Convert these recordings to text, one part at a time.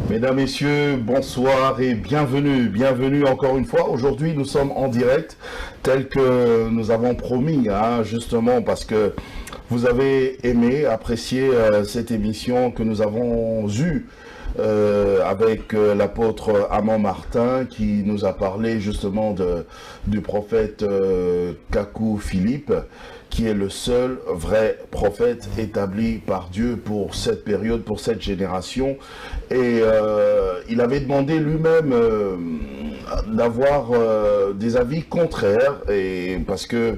Mesdames, Messieurs, bonsoir et bienvenue. Bienvenue encore une fois. Aujourd'hui, nous sommes en direct, tel que nous avons promis, justement parce que vous avez aimé, apprécié cette émission que nous avons eue avec l'apôtre Amand Martin qui nous a parlé justement du prophète Kakou Philippe, qui est le seul vrai prophète établi par Dieu pour cette période, pour cette génération. Et il avait demandé lui-même d'avoir des avis contraires, et parce que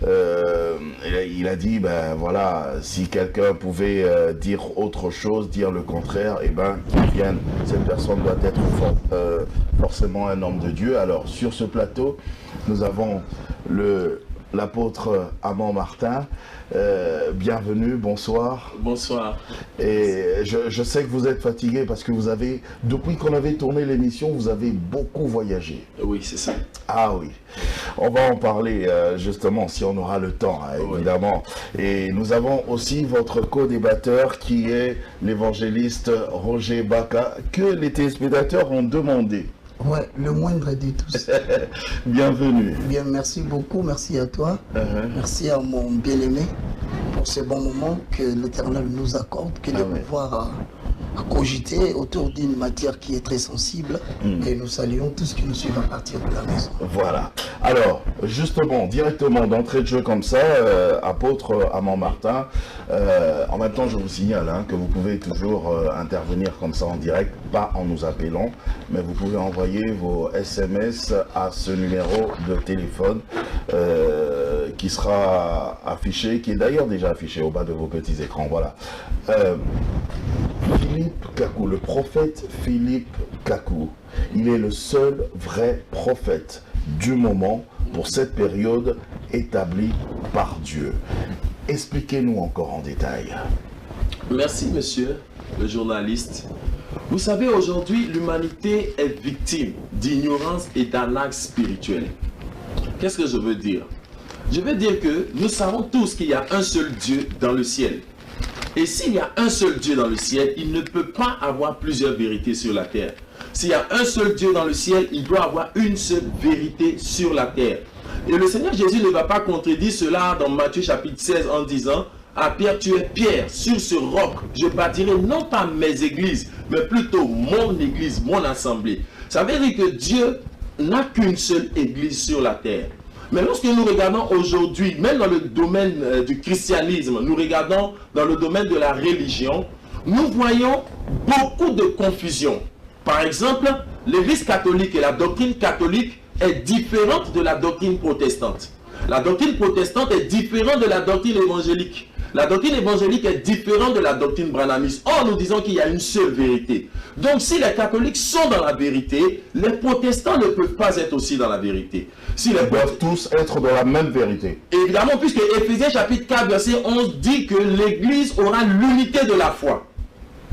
il a dit, ben voilà, si quelqu'un pouvait dire autre chose, dire le contraire, et ben qu'il vienne, cette personne doit être forcément un homme de Dieu. Alors sur ce plateau, nous avons l'apôtre Amand Martin. Bienvenue, bonsoir. Bonsoir. Et je sais que vous êtes fatigué parce que vous avez, depuis qu'on avait tourné l'émission, vous avez beaucoup voyagé. Oui, c'est ça. Ah oui. On va en parler justement si on aura le temps, évidemment. Oui. Et nous avons aussi votre co-débatteur qui est l'évangéliste Roger Baka, que les téléspectateurs ont demandé. Ouais, le moindre de tous. Bienvenue. Bien, merci beaucoup, merci à toi. Merci à mon bien-aimé pour ce bon moment que l'Éternel nous accorde, que de pouvoir cogiter autour d'une matière qui est très sensible. Et nous saluons tous qui nous suivent à partir de la maison. Voilà. Alors, justement, directement d'entrée de jeu comme ça, apôtre Amand Martin, en même temps, je vous signale que vous pouvez toujours intervenir comme ça en direct, pas en nous appelant, mais vous pouvez envoyer vos SMS à ce numéro de téléphone qui sera affiché, qui est d'ailleurs déjà affiché au bas de vos petits écrans. Voilà. Philippe Kakou, le prophète Philippe Kakou, il est le seul vrai prophète du moment pour cette période établie par Dieu. Expliquez-nous encore en détail. Merci, monsieur le journaliste. Vous savez, aujourd'hui, l'humanité est victime d'ignorance et d'arnaque spirituelle. Qu'est-ce que je veux dire? Je veux dire que nous savons tous qu'il y a un seul Dieu dans le ciel. Et s'il y a un seul Dieu dans le ciel, il ne peut pas avoir plusieurs vérités sur la terre. S'il y a un seul Dieu dans le ciel, il doit avoir une seule vérité sur la terre. Et le Seigneur Jésus ne va pas contredire cela dans Matthieu chapitre 16 en disant: à Pierre, tu es Pierre, sur ce roc, je bâtirai non pas mes églises, mais plutôt mon église, mon assemblée. Ça veut dire que Dieu n'a qu'une seule église sur la terre. Mais lorsque nous regardons aujourd'hui, même dans le domaine du christianisme, nous regardons dans le domaine de la religion, nous voyons beaucoup de confusion. Par exemple, l'Église catholique et la doctrine catholique est différente de la doctrine protestante. La doctrine protestante est différente de la doctrine évangélique. La doctrine évangélique est différente de la doctrine branhamiste. Or, nous disons qu'il y a une seule vérité. Donc, si les catholiques sont dans la vérité, les protestants ne peuvent pas être aussi dans la vérité. Si Ils doivent tous être dans la même vérité. Évidemment, puisque Éphésiens chapitre 4, verset 11 dit que l'Église aura l'unité de la foi.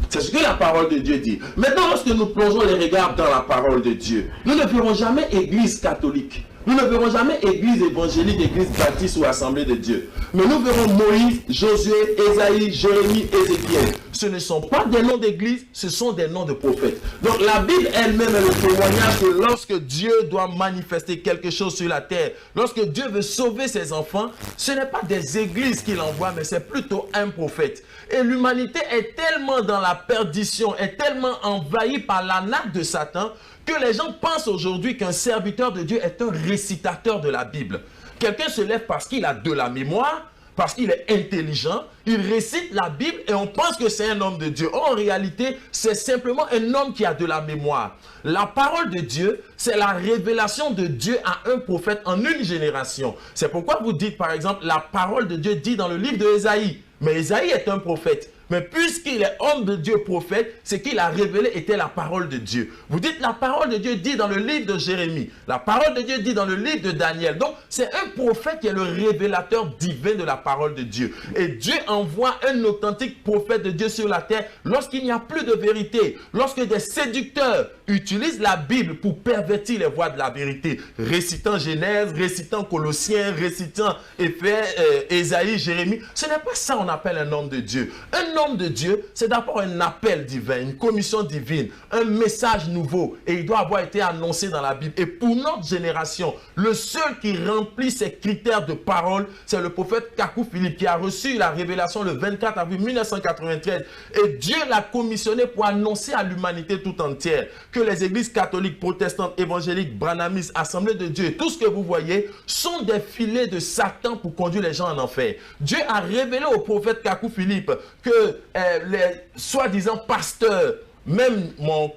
C'est ce que la parole de Dieu dit. Maintenant, lorsque nous plongeons les regards dans la parole de Dieu, nous ne verrons jamais Église catholique. Nous ne verrons jamais Église évangélique, Église baptiste ou Assemblée de Dieu. Mais nous verrons Moïse, Josué, Ésaïe, Jérémie, Ézéchiel. Ce ne sont pas des noms d'église, ce sont des noms de prophètes. Donc la Bible elle-même est le témoignage que lorsque Dieu doit manifester quelque chose sur la terre, lorsque Dieu veut sauver ses enfants, ce n'est pas des églises qu'il envoie, mais c'est plutôt un prophète. Et l'humanité est tellement dans la perdition, est tellement envahie par l'arnaque de Satan, que les gens pensent aujourd'hui qu'un serviteur de Dieu est un récitateur de la Bible. Quelqu'un se lève parce qu'il a de la mémoire, parce qu'il est intelligent, il récite la Bible et on pense que c'est un homme de Dieu. Or, en réalité, c'est simplement un homme qui a de la mémoire. La parole de Dieu, c'est la révélation de Dieu à un prophète en une génération. C'est pourquoi vous dites, par exemple, la parole de Dieu dit dans le livre de Ésaïe. Mais Ésaïe est un prophète. Mais puisqu'il est homme de Dieu, prophète, ce qu'il a révélé était la parole de Dieu. Vous dites la parole de Dieu dit dans le livre de Jérémie. La parole de Dieu dit dans le livre de Daniel. Donc, c'est un prophète qui est le révélateur divin de la parole de Dieu. Et Dieu envoie un authentique prophète de Dieu sur la terre lorsqu'il n'y a plus de vérité. Lorsque des séducteurs utilisent la Bible pour pervertir les voies de la vérité. Récitant Genèse, récitant Colossiens, récitant Ésaïe, Jérémie. Ce n'est pas ça qu'on appelle un homme de Dieu. Un homme de Dieu, c'est d'abord un appel divin, une commission divine, un message nouveau. Et il doit avoir été annoncé dans la Bible. Et pour notre génération, le seul qui remplit ces critères de parole, c'est le prophète Kakou Philippe qui a reçu la révélation le 24 avril 1993. Et Dieu l'a commissionné pour annoncer à l'humanité tout entière que les églises catholiques, protestantes, évangéliques, branhamistes, assemblées de Dieu, tout ce que vous voyez, sont des filets de Satan pour conduire les gens en enfer. Dieu a révélé au prophète Kakou Philippe que les soi-disant pasteurs, même mon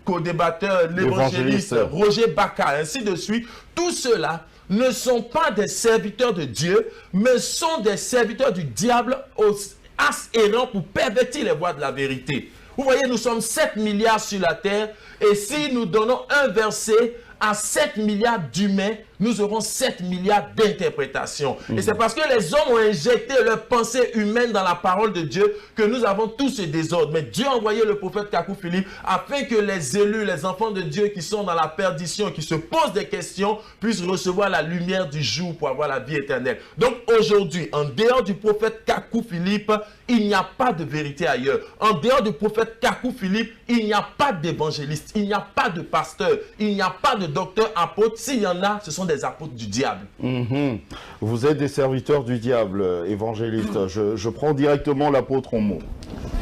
co-débatteur, l'évangéliste Roger Baka, ainsi de suite, tous ceux-là ne sont pas des serviteurs de Dieu, mais sont des serviteurs du diable aux as errants pour pervertir les voies de la vérité. Vous voyez, nous sommes 7 milliards sur la terre, et si nous donnons un verset à 7 milliards d'humains, nous aurons 7 milliards d'interprétations. Et c'est parce que les hommes ont injecté leur pensée humaine dans la parole de Dieu que nous avons tout ce désordre. Mais Dieu a envoyé le prophète Kakou Philippe afin que les élus, les enfants de Dieu qui sont dans la perdition, qui se posent des questions, puissent recevoir la lumière du jour pour avoir la vie éternelle. Donc aujourd'hui, en dehors du prophète Kakou Philippe, il n'y a pas de vérité ailleurs. En dehors du prophète Kakou Philippe, il n'y a pas d'évangéliste, il n'y a pas de pasteur, il n'y a pas de docteur apôtre. S'il y en a, ce sont des apôtres du diable. Vous êtes des serviteurs du diable, évangéliste. Je prends directement l'apôtre en mots.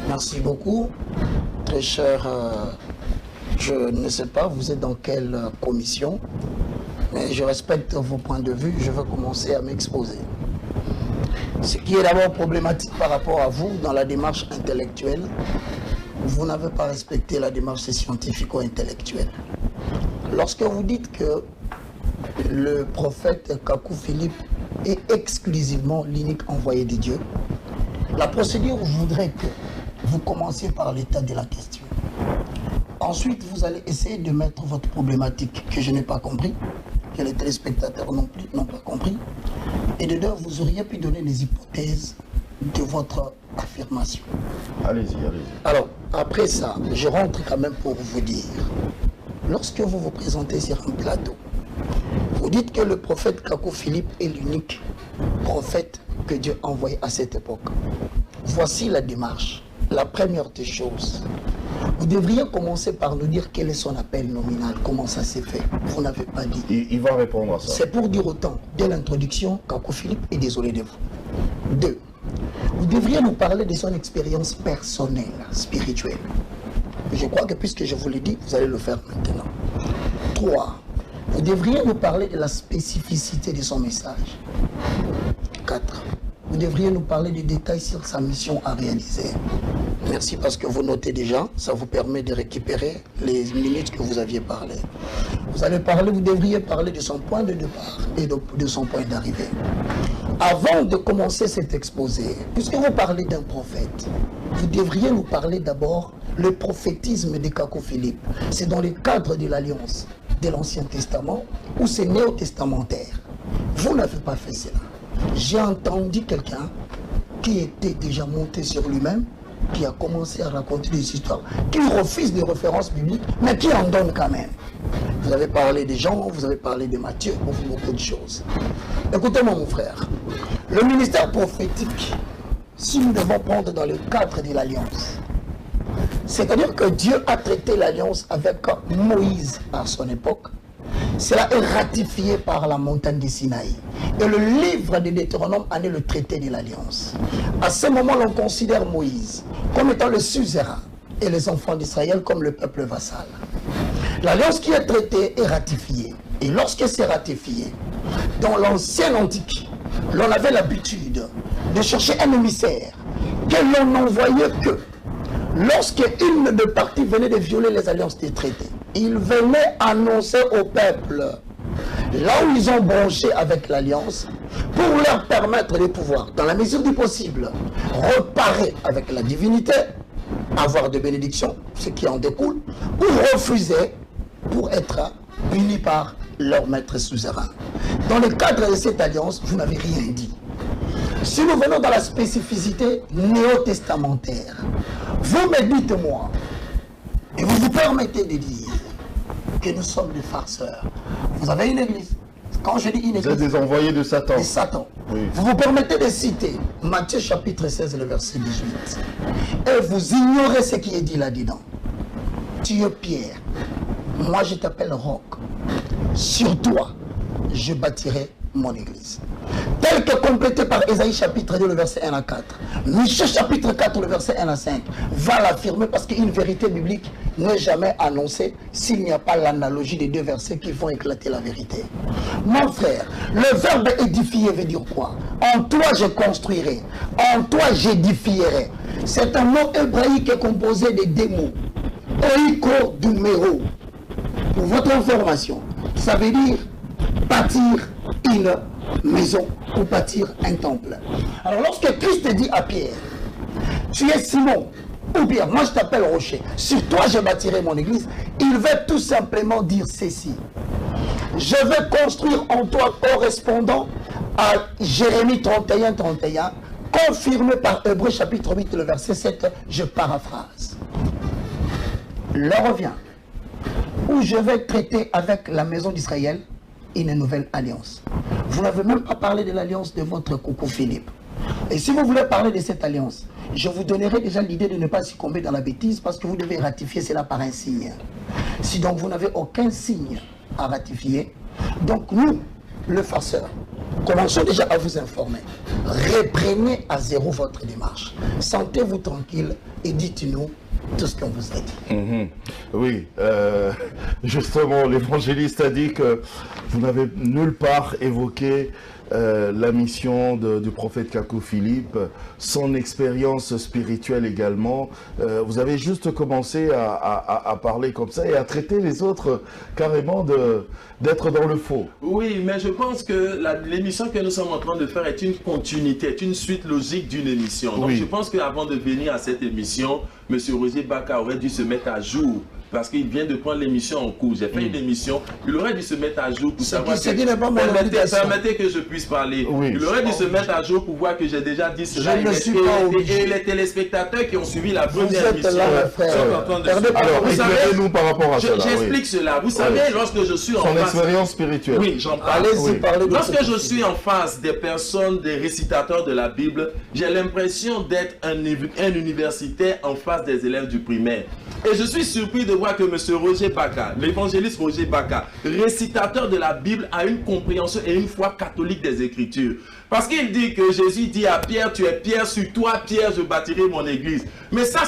Merci beaucoup. Très cher, je ne sais pas, vous êtes dans quelle commission, mais je respecte vos points de vue. Je vais commencer à m'exposer. Ce qui est d'abord problématique par rapport à vous dans la démarche intellectuelle, vous n'avez pas respecté la démarche scientifico-intellectuelle. Lorsque vous dites que le prophète Kakou Philippe est exclusivement l'unique envoyé de Dieu, la procédure voudrait que vous commenciez par l'état de la question. Ensuite, vous allez essayer de mettre votre problématique que je n'ai pas compris, que les téléspectateurs non plus n'ont pas compris. Et de deux, vous auriez pu donner les hypothèses de votre affirmation. Allez-y, allez-y. Alors, après ça, je rentre quand même pour vous dire, lorsque vous vous présentez sur un plateau, vous dites que le prophète Kakou Philippe est l'unique prophète que Dieu a envoyé à cette époque. Voici la démarche. La première des choses, vous devriez commencer par nous dire quel est son appel nominal, comment ça s'est fait. Vous n'avez pas dit. Il va répondre à ça. C'est pour dire autant, dès l'introduction, Kakou Philippe est désolé de vous. 2. Vous devriez nous parler de son expérience personnelle, spirituelle. Je crois que puisque je vous l'ai dit, vous allez le faire maintenant. 3. Vous devriez nous parler de la spécificité de son message. 4. Vous devriez nous parler des détails sur sa mission à réaliser. Merci parce que vous notez déjà, ça vous permet de récupérer les minutes que vous aviez parlé. Vous devriez parler de son point de départ et de son point d'arrivée. Avant de commencer cet exposé, puisque vous parlez d'un prophète, vous devriez nous parler d'abord le prophétisme de Kakou Philippe. C'est dans le cadre de l'Alliance de l'Ancien Testament ou c'est néo-testamentaire. Vous n'avez pas fait cela. J'ai entendu quelqu'un qui était déjà monté sur lui-même, qui a commencé à raconter des histoires, qui refuse des références bibliques, mais qui en donne quand même. Vous avez parlé des gens, vous avez parlé de Matthieu, beaucoup de choses. Écoutez-moi mon frère, le ministère prophétique, si nous devons prendre dans le cadre de l'Alliance, c'est-à-dire que Dieu a traité l'Alliance avec Moïse à son époque, cela est ratifié par la montagne de Sinaï. Et le livre de Deutéronome en est le traité de l'Alliance. À ce moment, on considère Moïse comme étant le suzerain et les enfants d'Israël comme le peuple vassal. L'Alliance qui est traitée est ratifiée. Et lorsque c'est ratifié, dans l'ancien antique, l'on avait l'habitude de chercher un émissaire que l'on n'envoyait que lorsque une des parties venait de violer les alliances des traités. Il venait annoncer au peuple, là où ils ont branché avec l'alliance, pour leur permettre de pouvoir, dans la mesure du possible, reparer avec la divinité, avoir des bénédictions, ce qui en découle, ou refuser pour être punis par leur maître suzerain. Dans le cadre de cette alliance, vous n'avez rien dit. Si nous venons dans la spécificité néo-testamentaire, vous me dites-moi, et vous vous permettez de dire que nous sommes des farceurs. Vous avez une église. Quand je dis une église, vous êtes des envoyés de Satan. De Satan. Oui. Vous vous permettez de citer Matthieu chapitre 16, le verset 18. Et vous ignorez ce qui est dit là-dedans. Tu es Pierre. Moi, je t'appelle Roc. Sur toi, je bâtirai mon église. Tel que complété par Ésaïe chapitre 2, le verset 1 à 4. Michée chapitre 4, le verset 1 à 5. Va l'affirmer parce qu'une vérité biblique n'est jamais annoncée s'il n'y a pas l'analogie des deux versets qui vont éclater la vérité. Mon frère, le verbe édifier veut dire quoi? En toi je construirai, en toi j'édifierai. C'est un mot hébraïque composé de deux mots. Oiko dumero. Pour votre information, ça veut dire bâtir une maison ou bâtir un temple. Alors lorsque Christ dit à Pierre, tu es Simon, ou bien moi je t'appelle Rocher, sur toi je bâtirai mon église, il veut tout simplement dire ceci. Je vais construire en toi correspondant à Jérémie 31, confirmé par Hébreux chapitre 8, le verset 7, je paraphrase. L'heure revient où je vais traiter avec la maison d'Israël une nouvelle alliance. Vous n'avez même pas parlé de l'alliance de votre coucou Philippe. Et si vous voulez parler de cette alliance, je vous donnerai déjà l'idée de ne pas succomber dans la bêtise parce que vous devez ratifier cela par un signe. Si donc vous n'avez aucun signe à ratifier, donc nous, le farceur, commençons déjà à vous informer. Reprenez à zéro votre démarche. Sentez-vous tranquille et dites-nous tout ce qu'on vous a dit. Oui, justement, l'évangéliste a dit que vous n'avez nulle part évoqué la mission du prophète Kakou Philippe, son expérience spirituelle également. Vous avez juste commencé à parler comme ça et à traiter les autres carrément d'être dans le faux. Oui, mais je pense que l'émission que nous sommes en train de faire est une continuité, est une suite logique d'une émission. Donc je pense qu'avant de venir à cette émission, M. Roger Baka aurait dû se mettre à jour. Parce qu'il vient de prendre l'émission en cours. J'ai fait une émission, il aurait dû se mettre à jour pour savoir permettez que je puisse parler. Oui, il aurait dû se mettre à jour pour voir que j'ai déjà dit cela. Et les téléspectateurs qui ont suivi la première émission sont en train de suivre. Alors, éclairez-nous par rapport à cela. J'explique cela. Vous savez, lorsque je suis en face... Son expérience spirituelle. Oui, j'en parle. Lorsque je suis en face des personnes, des récitateurs de la Bible, j'ai l'impression d'être un universitaire en face des élèves du primaire. Et je suis surpris de voir que M. Roger Baka, l'évangéliste Roger Baka, récitateur de la Bible, a une compréhension et une foi catholique des Écritures. Parce qu'il dit que Jésus dit à Pierre, tu es Pierre, sur toi Pierre, je bâtirai mon église. Mais ça,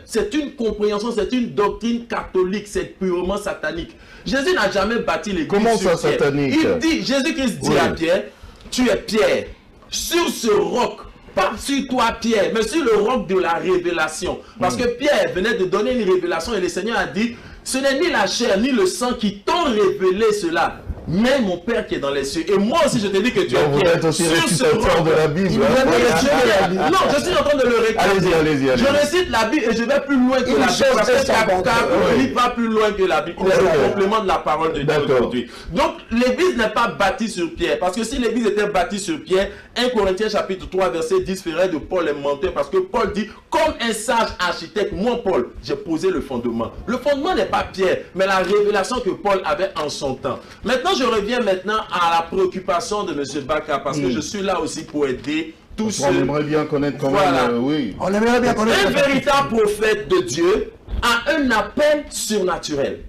c'est une compréhension, c'est une doctrine catholique, c'est purement satanique. Jésus n'a jamais bâti l'église. Comment ça, satanique? Il dit, Jésus-Christ dit à Pierre, tu es Pierre, sur ce roc, pas sur toi Pierre, mais sur le roc de la révélation. Parce que Pierre venait de donner une révélation et le Seigneur a dit, ce n'est ni la chair ni le sang qui t'ont révélé cela, mais mon Père qui est dans les cieux. Et moi aussi je te dis que tu es Pierre. Vous êtes aussi récitateur de la Bible. Non, je suis en train de le réciter. Allez-y. Je récite la Bible et je vais plus loin que la Bible. Parce que Catholique va plus loin que la Bible. C'est le complément de la parole de Dieu aujourd'hui. Donc l'église n'est pas bâtie sur Pierre. Parce que si l'église était bâtie sur Pierre, 1 Corinthiens chapitre 3 verset 10 ferait de Paul un menteur. Parce que Paul dit, comme un sage architecte, moi Paul, j'ai posé le fondement. Le fondement n'est pas Pierre, mais la révélation que Paul avait en son temps. Maintenant, je reviens maintenant à la préoccupation de M. Baka, parce que je suis là aussi pour aider tous ceux... On aimerait bien connaître quand même, oui. On aimerait bien connaître... Un véritable prophète de Dieu a un appel surnaturel.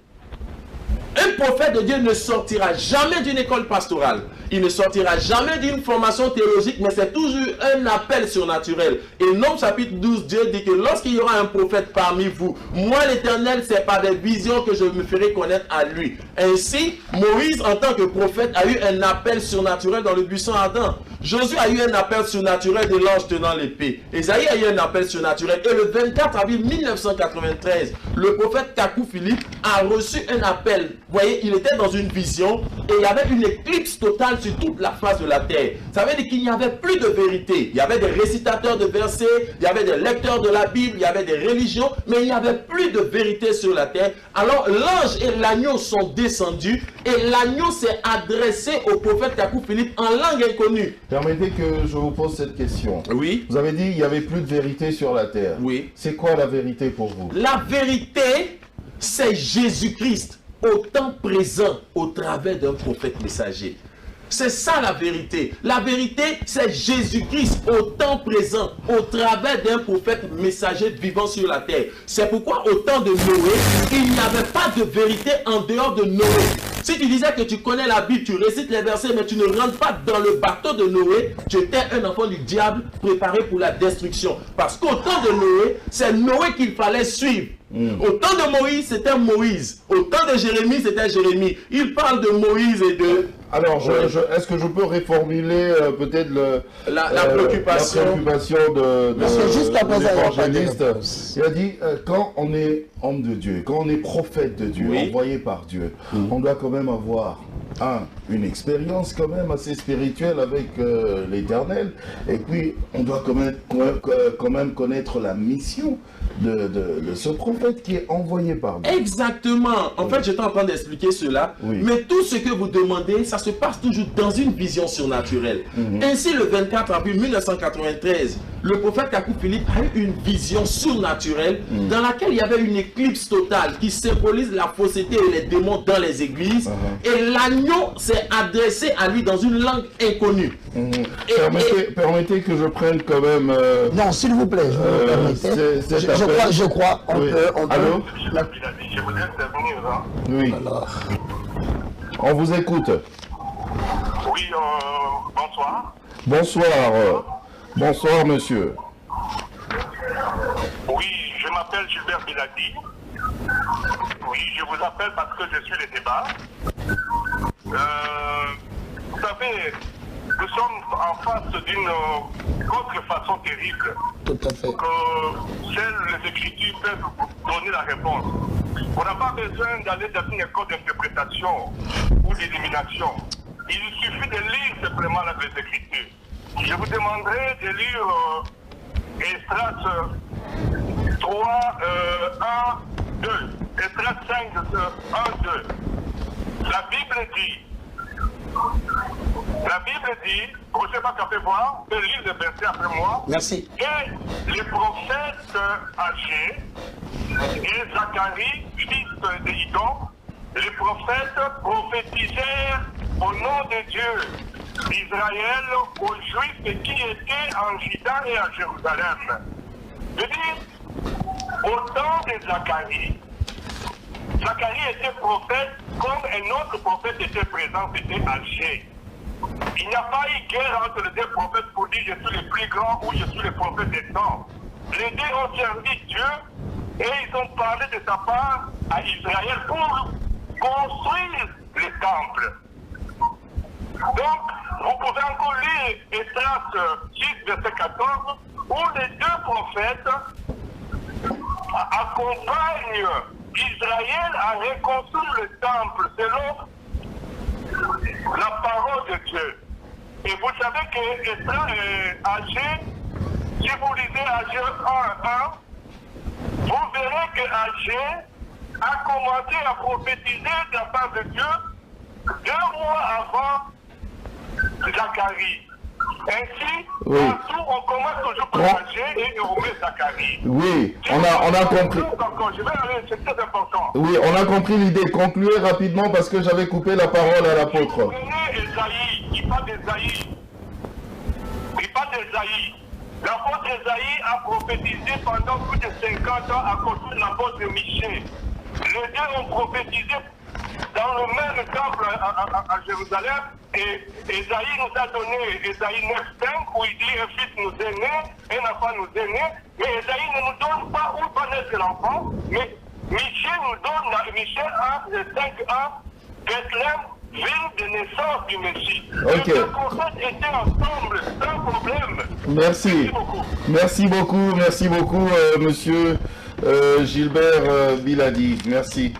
Un prophète de Dieu ne sortira jamais d'une école pastorale. Il ne sortira jamais d'une formation théologique, mais c'est toujours un appel surnaturel. Et Nombres chapitre 12, Dieu dit que lorsqu'il y aura un prophète parmi vous, moi l'Éternel, c'est par des visions que je me ferai connaître à lui. Ainsi, Moïse, en tant que prophète, a eu un appel surnaturel dans le buisson ardent. Josué a eu un appel surnaturel de l'ange tenant l'épée. Ésaïe a eu un appel surnaturel. Et le 24 avril 1993, le prophète Kakou Philippe a reçu un appel. Vous voyez, il était dans une vision et il y avait une éclipse totale apparaître sur toute la face de la terre. Ça veut dire qu'il n'y avait plus de vérité. Il y avait des récitateurs de versets, il y avait des lecteurs de la Bible, il y avait des religions, mais il n'y avait plus de vérité sur la terre. Alors l'ange et l'agneau sont descendus et l'agneau s'est adressé au prophète Kakou Philippe en langue inconnue. Permettez que je vous pose cette question. Oui. Vous avez dit qu'il n'y avait plus de vérité sur la terre. Oui. C'est quoi la vérité pour vous? La vérité, c'est Jésus-Christ au temps présent au travers d'un prophète messager. C'est ça la vérité. La vérité, c'est Jésus-Christ au temps présent, au travers d'un prophète messager vivant sur la terre. C'est pourquoi au temps de Noé, il n'y avait pas de vérité en dehors de Noé. Si tu disais que tu connais la Bible, tu récites les versets, mais tu ne rentres pas dans le bateau de Noé, tu étais un enfant du diable préparé pour la destruction. Parce qu'au temps de Noé, c'est Noé qu'il fallait suivre. Au temps de Moïse, c'était Moïse. Au temps de Jérémie, c'était Jérémie. Il parle de Moïse et de... Alors, est-ce que je peux réformuler peut-être la préoccupation de l'évangéliste? Il a dit, quand on est homme de Dieu, quand on est prophète de Dieu, envoyé par Dieu, on doit quand même avoir une expérience quand même assez spirituelle avec l'Éternel, et puis on doit quand même connaître la mission de ce prophète qui est envoyé par Dieu. Exactement. En fait, j'étais en train d'expliquer cela. Mais tout ce que vous demandez, ça se passe toujours dans une vision surnaturelle. Ainsi, le 24 avril 1993, le prophète Kakou Philippe a eu une vision surnaturelle dans laquelle il y avait une éclipse totale qui symbolise la fausseté et les démons dans les églises. Et l'agneau s'est adressé à lui dans une langue inconnue. Permettez que je prenne quand même... Non, s'il vous plaît, je crois, on peut... Allô? Je voudrais intervenir, hein? Oui. Alors. On vous écoute. Oui, bonsoir. Bonsoir. Bonsoir, monsieur. Oui, je m'appelle Gilbert Biladi. Oui, je vous appelle parce que je suis le débat. Vous savez, nous sommes en face d'une contrefaçon terrible. Tout à fait. Que seules les Écritures peuvent donner la réponse. On n'a pas besoin d'aller dans une école d'interprétation ou d'élimination. Il suffit de lire simplement les Écritures. Je vous demanderai de lire Esdras 3, 1, 2. Esdras 5, 1, 2. La Bible dit, vous ne savez pas qu'à fait voir, de lire le verset après moi. Merci. Et les prophètes âgés et Zacharie, fils de Idon, les prophètes prophétisèrent au nom de Dieu d'Israël aux Juifs qui étaient en Juda et à Jérusalem. Je dis, au temps de Zacharie, Zacharie était prophète comme un autre prophète était présent, c'était Agé. Il n'y a pas eu guerre entre les deux prophètes pour dire je suis le plus grand ou je suis le prophète des temps. Les deux ont servi Dieu et ils ont parlé de sa part à Israël pour construire le temple. Donc, vous pouvez encore lire Esdras 6, verset 14, où les deux prophètes accompagnent Israël à reconstruire le temple selon la parole de Dieu. Et vous savez que Esdras est âgé, si vous lisez Agé 1, vous verrez que Agé a commencé à prophétiser de la part de Dieu 2 mois avant Zacharie. Ainsi, partout, on commence toujours par Agé et on met Zacharie. Oui, on a compris. Je vais aller, c'est très important. Oui, on a compris l'idée. Concluez rapidement parce que j'avais coupé la parole à l'apôtre. Vous prenez Esaïe, il parle d'Esaïe. L'apôtre Esaïe a prophétisé pendant plus de 50 ans à cause de l'apôtre Michée. Les deux ont prophétisé dans le même temple à Jérusalem. Et Esaïe nous a donné Esaïe 9:5 où il dit un fils nous est né, un enfant nous est né. Mais Esaïe ne nous donne pas où va naître l'enfant. Mais Michée nous donne, Michée 5:1, Bethléem, ville de naissance du Messie. Ok. Les deux prophètes étaient ensemble, sans problème. Merci. Merci beaucoup, monsieur Gilbert Biladi. Merci.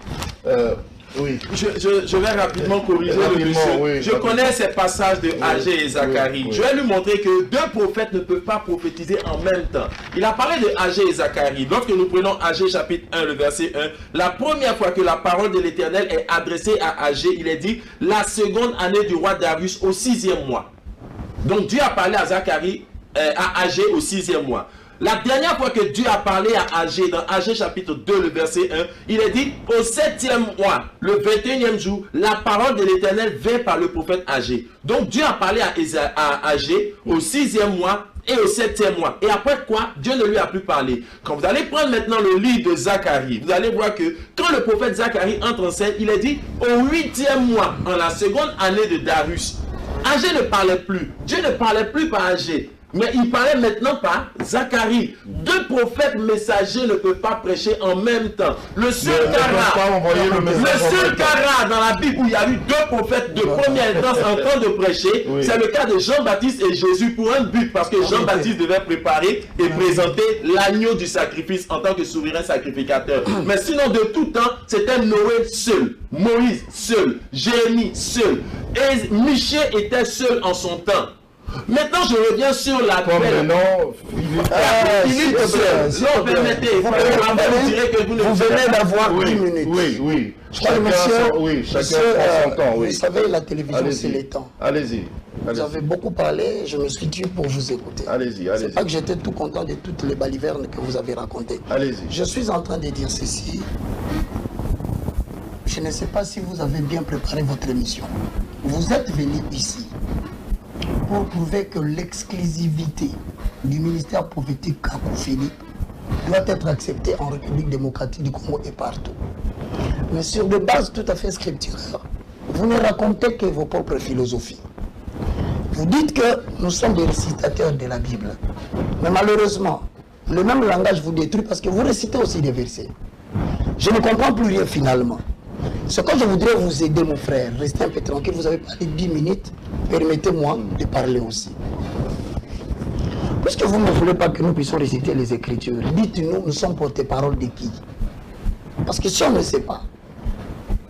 Oui. Je vais rapidement corriger le monsieur. Oui, je connais ces passages de Agé et Zacharie. Oui. Je vais lui montrer que deux prophètes ne peuvent pas prophétiser en même temps. Il a parlé de Agé et Zacharie. Lorsque nous prenons Agé chapitre 1, le verset 1, la première fois que la parole de l'Éternel est adressée à Agé, il est dit la seconde année du roi Darius au 6e mois. Donc Dieu a parlé à Zacharie, à Agé au 6e mois. La dernière fois que Dieu a parlé à Agé, dans Agé chapitre 2, le verset 1, il est dit, au 7e mois, le 21e jour, la parole de l'Éternel vint par le prophète Agé. Donc Dieu a parlé à Agé au 6e mois et au 7e mois. Et après quoi, Dieu ne lui a plus parlé. Quand vous allez prendre maintenant le livre de Zacharie, vous allez voir que quand le prophète Zacharie entre en scène, il est dit, au 8e mois, en la seconde année de Darius, Agé ne parlait plus. Dieu ne parlait plus par Agé. Mais il parlait maintenant par Zacharie. Deux prophètes messagers ne peuvent pas prêcher en même temps. Le seul cas dans la Bible où il y a eu deux prophètes de première instance en train de prêcher, c'est le cas de Jean-Baptiste et Jésus pour un but. Parce que Jean-Baptiste devait préparer et présenter l'agneau du sacrifice en tant que souverain sacrificateur. Mais sinon, de tout temps, c'était Noé seul, Moïse seul, Jérémie seul. Et Michée était seul en son temps. Maintenant, je reviens sur la Vous venez d'avoir 10 minutes. Oui. Chacun prend son temps. Vous savez, la télévision, c'est le temps. Allez-y. Vous avez beaucoup parlé, je me suis dit pour vous écouter. Allez-y. C'est pas que j'étais tout content de toutes les balivernes que vous avez racontées. Allez-y. Je suis en train de dire ceci. Je ne sais pas si vous avez bien préparé votre émission. Vous êtes venu ici pour prouver que l'exclusivité du ministère prophétique Kakou Philippe doit être acceptée en République démocratique du Congo et partout. Mais sur des bases tout à fait scripturaires, vous ne racontez que vos propres philosophies. Vous dites que nous sommes des récitateurs de la Bible. Mais malheureusement, le même langage vous détruit parce que vous récitez aussi des versets. Je ne comprends plus rien finalement. Ce que je voudrais vous aider, mon frère, restez un peu tranquille, vous avez parlé 10 minutes, permettez-moi de parler aussi. Puisque vous ne voulez pas que nous puissions réciter les Écritures, dites-nous, nous sommes porte-parole de qui? Parce que si on ne sait pas,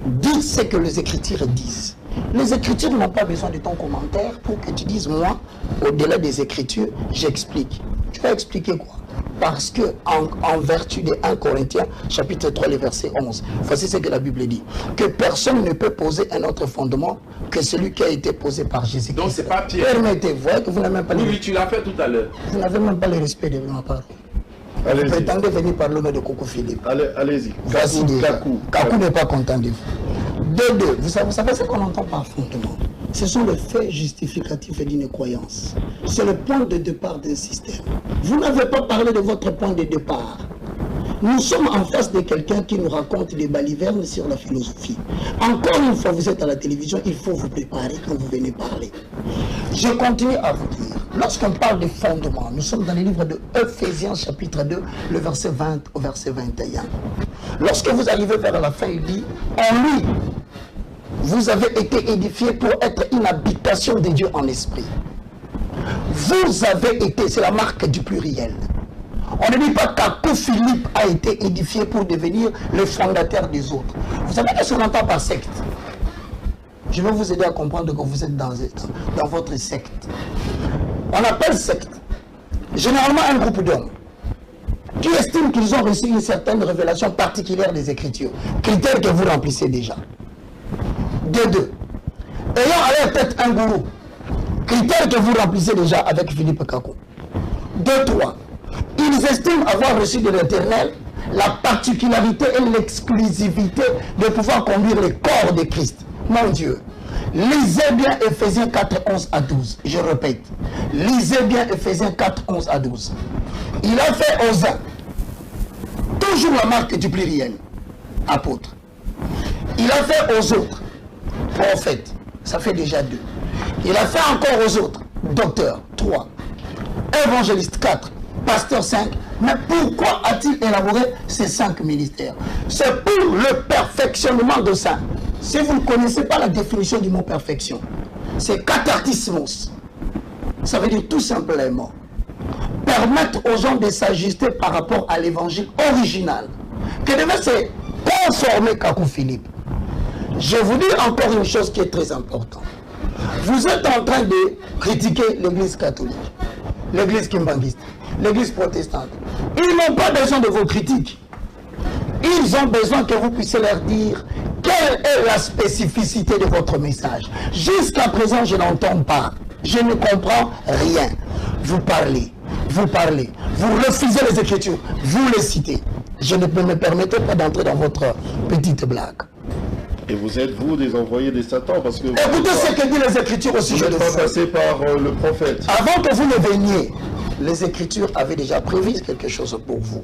dites ce que les Écritures disent. Les Écritures n'ont pas besoin de ton commentaire pour que tu dises, moi, au-delà des Écritures, j'explique. Tu vas expliquer quoi? Parce que en vertu de 1 Corinthiens chapitre 3 le verset 11, voici ce que la Bible dit, que personne ne peut poser un autre fondement que celui qui a été posé par Jésus-Christ. Donc c'est pas Pierre. Permettez-vous que vous n'avez même pas oui, tu l'as fait tout à l'heure. Vous n'avez même pas le respect de ma parole. Vous prétendez venir par le nom de Kakou Philippe. Allez-y. Voici Kakou n'est pas content de vous. Vous savez ce qu'on entend par fondement. Ce sont les faits justificatifs d'une croyance. C'est le point de départ d'un système. Vous n'avez pas parlé de votre point de départ. Nous sommes en face de quelqu'un qui nous raconte des balivernes sur la philosophie. Encore une fois, vous êtes à la télévision, il faut vous préparer quand vous venez parler. Je continue à vous dire, lorsqu'on parle de fondement, nous sommes dans le livre de Ephésiens chapitre 2, le verset 20 au verset 21. Lorsque vous arrivez vers la fin, il dit, en lui, vous avez été édifiés pour être une habitation de Dieu en esprit. Vous avez été, c'est la marque du pluriel. On ne dit pas qu'Kakou Philippe a été édifié pour devenir le fondateur des autres. Vous savez ce qu'on entend par secte? Je vais vous aider à comprendre que vous êtes dans votre secte. On appelle secte généralement un groupe d'hommes qui estiment qu'ils ont reçu une certaine révélation particulière des Écritures, critères que vous remplissez déjà. De deux, ayant à leur tête un gourou, critères que vous remplissez déjà avec Philippe Kakou. De trois, ils estiment avoir reçu de l'Éternel la particularité et l'exclusivité de pouvoir conduire le corps de Christ. Mon Dieu, lisez bien Ephésiens 4, 11 à 12. Je répète, lisez bien Ephésiens 4, 11 à 12. Il a fait aux uns, toujours la marque du pluriel, apôtre. Il a fait aux autres, prophètes, ça fait déjà 2. Il a fait encore aux autres, docteur, 3. Évangéliste, 4. Pasteur, 5. Mais pourquoi a-t-il élaboré ces 5 ministères? C'est pour le perfectionnement de ça. Si vous ne connaissez pas la définition du mot perfection, c'est cathartismos. Ça veut dire tout simplement permettre aux gens de s'ajuster par rapport à l'évangile original. Que devait se conformer Kakou Philippe. Je vous dis encore une chose qui est très importante. Vous êtes en train de critiquer l'église catholique, l'église kimbanguiste, l'église protestante. Ils n'ont pas besoin de vos critiques. Ils ont besoin que vous puissiez leur dire quelle est la spécificité de votre message. Jusqu'à présent, je n'entends pas. Je ne comprends rien. Vous parlez, vous refusez les Écritures, vous les citez. Je ne me permettrai pas d'entrer dans votre petite blague. Et vous êtes, vous, des envoyés des Satans, parce que... Écoutez ce que disent les Écritures au sujet de vous. Vous vous. n'êtes pas passé par le prophète. Avant que vous ne veniez, les Écritures avaient déjà prévu quelque chose pour vous.